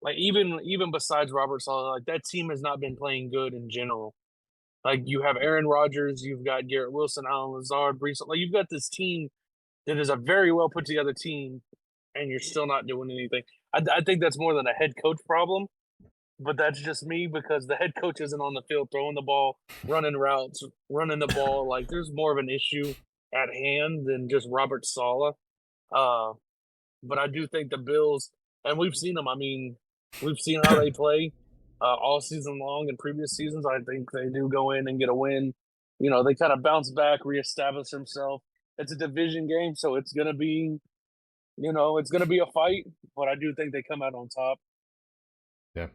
Speaker 3: Like even besides Robert Saleh, like that team has not been playing good in general. Like you have Aaron Rodgers, you've got Garrett Wilson, Alan Lazard, Brees. Like you've got this team that is a very well put together team, and you're still not doing anything. I think that's more than a head coach problem, but that's just me because the head coach isn't on the field throwing the ball, running routes, running the ball. Like there's more of an issue at hand than just Robert Saleh. Uh, but I do think the Bills, and we've seen them. I mean, we've seen how they play all season long in previous seasons. I think they do go in and get a win. They kind of bounce back, reestablish themselves. It's a division game, so it's gonna be, it's gonna be a fight. But I do think they come out on top.
Speaker 1: Yeah,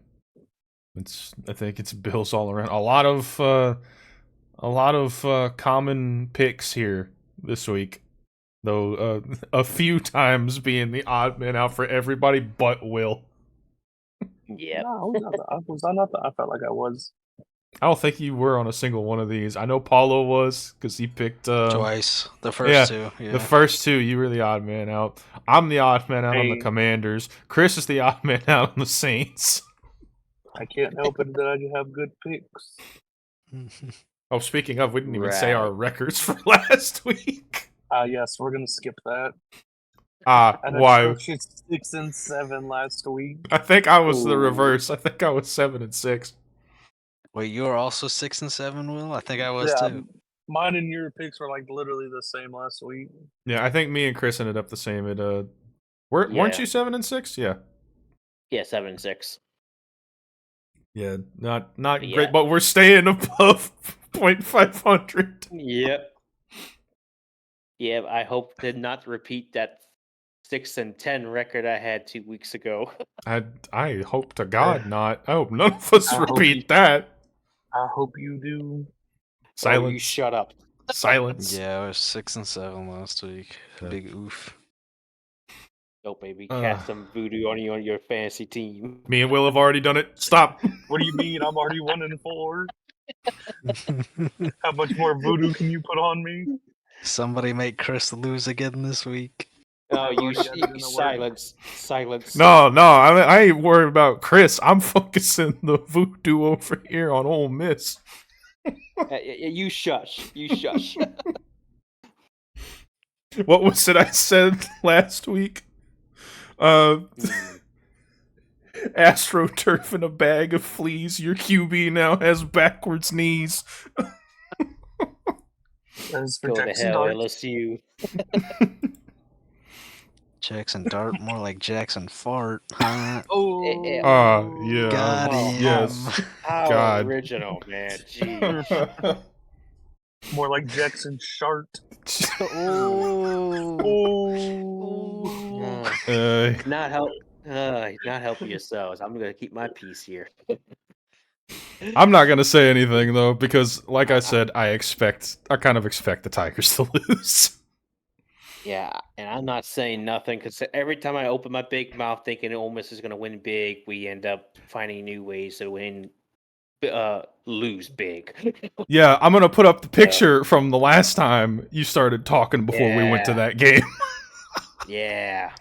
Speaker 1: I think it's Bills all around. A lot of common picks here this week, though. A few times being the odd man out for everybody but Will.
Speaker 2: Yeah.
Speaker 3: No, was I not? I felt like I was.
Speaker 1: I don't think you were on a single one of these. I know Paulo was because he picked
Speaker 4: Twice. The first two. Yeah.
Speaker 1: The first two, you were the odd man out. I'm the odd man out on the
Speaker 3: Hey.
Speaker 1: Commanders. Chris is the odd man out on the Saints.
Speaker 3: I can't help it that I have good picks.
Speaker 1: Oh, speaking of, we didn't even say
Speaker 2: Right.
Speaker 1: our records for last week.
Speaker 3: Yes, we're gonna skip that. An
Speaker 1: Why?
Speaker 3: atrocious 6-7 last week.
Speaker 1: I think I was the
Speaker 2: Ooh.
Speaker 1: reverse. I think I was 7-6.
Speaker 4: Wait, you were also 6-7, Will? I think I was
Speaker 3: Yeah,
Speaker 4: too.
Speaker 3: mine and your picks were like literally the same last week.
Speaker 1: Yeah, I think me and Chris ended up the same. Weren't
Speaker 2: Yeah.
Speaker 1: you 7-6? Yeah.
Speaker 2: Yeah, 7-6.
Speaker 1: Yeah, not great,
Speaker 2: Yeah.
Speaker 1: but we're staying above .500.
Speaker 2: Yep. Yeah, I hope to not repeat that 6-10 record I had 2 weeks ago.
Speaker 1: I hope to God not. I hope none of us
Speaker 3: I hope
Speaker 1: repeat that.
Speaker 3: I hope you do.
Speaker 2: Oh, you
Speaker 1: Silence.
Speaker 2: shut up.
Speaker 1: Silence.
Speaker 4: Yeah, I was 6-7 last week.
Speaker 1: Yeah.
Speaker 4: Big oof.
Speaker 2: Oh, baby,
Speaker 1: Uh.
Speaker 2: cast some voodoo on you on your fantasy team.
Speaker 1: Me and Will have already done it. Stop.
Speaker 3: What do you mean? I'm already 1-4. How much more voodoo can you put on me?
Speaker 4: Somebody make Chris lose again this week.
Speaker 2: Oh,
Speaker 3: I've
Speaker 2: you,
Speaker 3: already got it in the
Speaker 2: silence.
Speaker 1: No, I ain't worried about Chris. I'm focusing the voodoo over here on Ole Miss.
Speaker 2: You shush. You shush.
Speaker 1: What was it I said last week? AstroTurf in a bag of fleas. Your QB now has backwards knees.
Speaker 3: As for
Speaker 2: Go to
Speaker 3: Jackson
Speaker 2: hell,
Speaker 3: Dart,
Speaker 2: LSU.
Speaker 4: Jackson Dart, more like Jackson Fart, huh?
Speaker 3: oh,
Speaker 1: Yeah.
Speaker 4: Got
Speaker 2: Oh,
Speaker 4: him.
Speaker 1: yes.
Speaker 2: How
Speaker 1: God.
Speaker 2: original, man. Jeez.
Speaker 3: more like Jackson Shart.
Speaker 4: Oh.
Speaker 3: Oh,
Speaker 2: Not help. Not helping yourselves. I'm gonna keep my peace here.
Speaker 1: I'm not gonna say anything though, because like I said, I kind of expect the Tigers to lose.
Speaker 2: Yeah, and I'm not saying nothing because every time I open my big mouth thinking Ole Miss is gonna win big, we end up finding new ways to lose big.
Speaker 1: Yeah, I'm gonna put up the picture from the last time you started talking before we went to
Speaker 2: Yeah.
Speaker 1: that game.
Speaker 2: Yeah.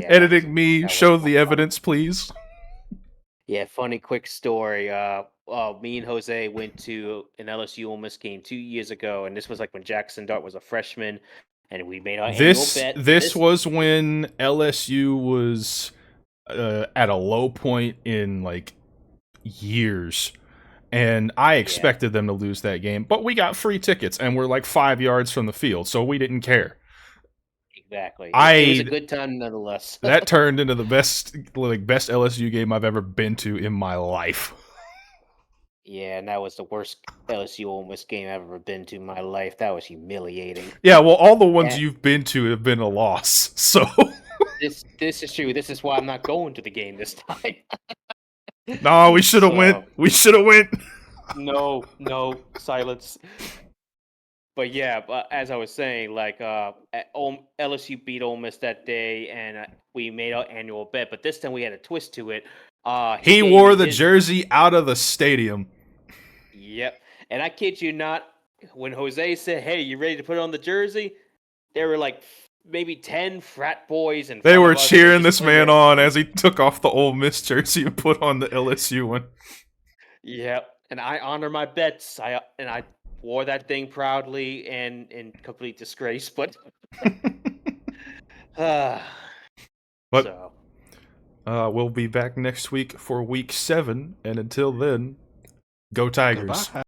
Speaker 1: Editing me,
Speaker 2: That was
Speaker 1: show
Speaker 2: fun.
Speaker 1: the evidence, please.
Speaker 2: Yeah, funny quick story. Me and Jose went to an LSU Ole Miss game 2 years ago, and this was like when Jackson Dart was a freshman, and we made our annual bet.
Speaker 1: This was when LSU was at a low point in like years, and I expected them to lose that game, but we got free tickets and we're like 5 yards from the field, so we didn't care.
Speaker 2: Exactly. It was a good time nonetheless.
Speaker 1: That turned into the best LSU game I've ever been to in my life.
Speaker 2: Yeah, and that was the worst LSU Ole Miss game I've ever been to in my life. That was humiliating.
Speaker 1: Yeah, well, all the ones
Speaker 2: And
Speaker 1: you've been to have been a loss, so...
Speaker 2: this is true. This is why I'm not going to the game this time.
Speaker 1: No, we should have went. We should have went.
Speaker 2: No, silence. But yeah, but as I was saying, like LSU beat Ole Miss that day, and we made our annual bet. But this time we had a twist to it.
Speaker 1: He
Speaker 2: gave
Speaker 1: wore
Speaker 2: me
Speaker 1: the
Speaker 2: his-
Speaker 1: jersey out of the stadium.
Speaker 2: Yep, and I kid you not, when Jose said, "Hey, you ready to put on the jersey?" There were like maybe 10 frat boys, and
Speaker 1: They were cheering this man on as he took off the Ole Miss jersey and put on the LSU one.
Speaker 2: Yep, and I honor my bets. I wore that thing proudly and in complete disgrace, but
Speaker 1: But
Speaker 2: so
Speaker 1: we'll be back next week for week 7, and until then, go Tigers.
Speaker 4: Goodbye.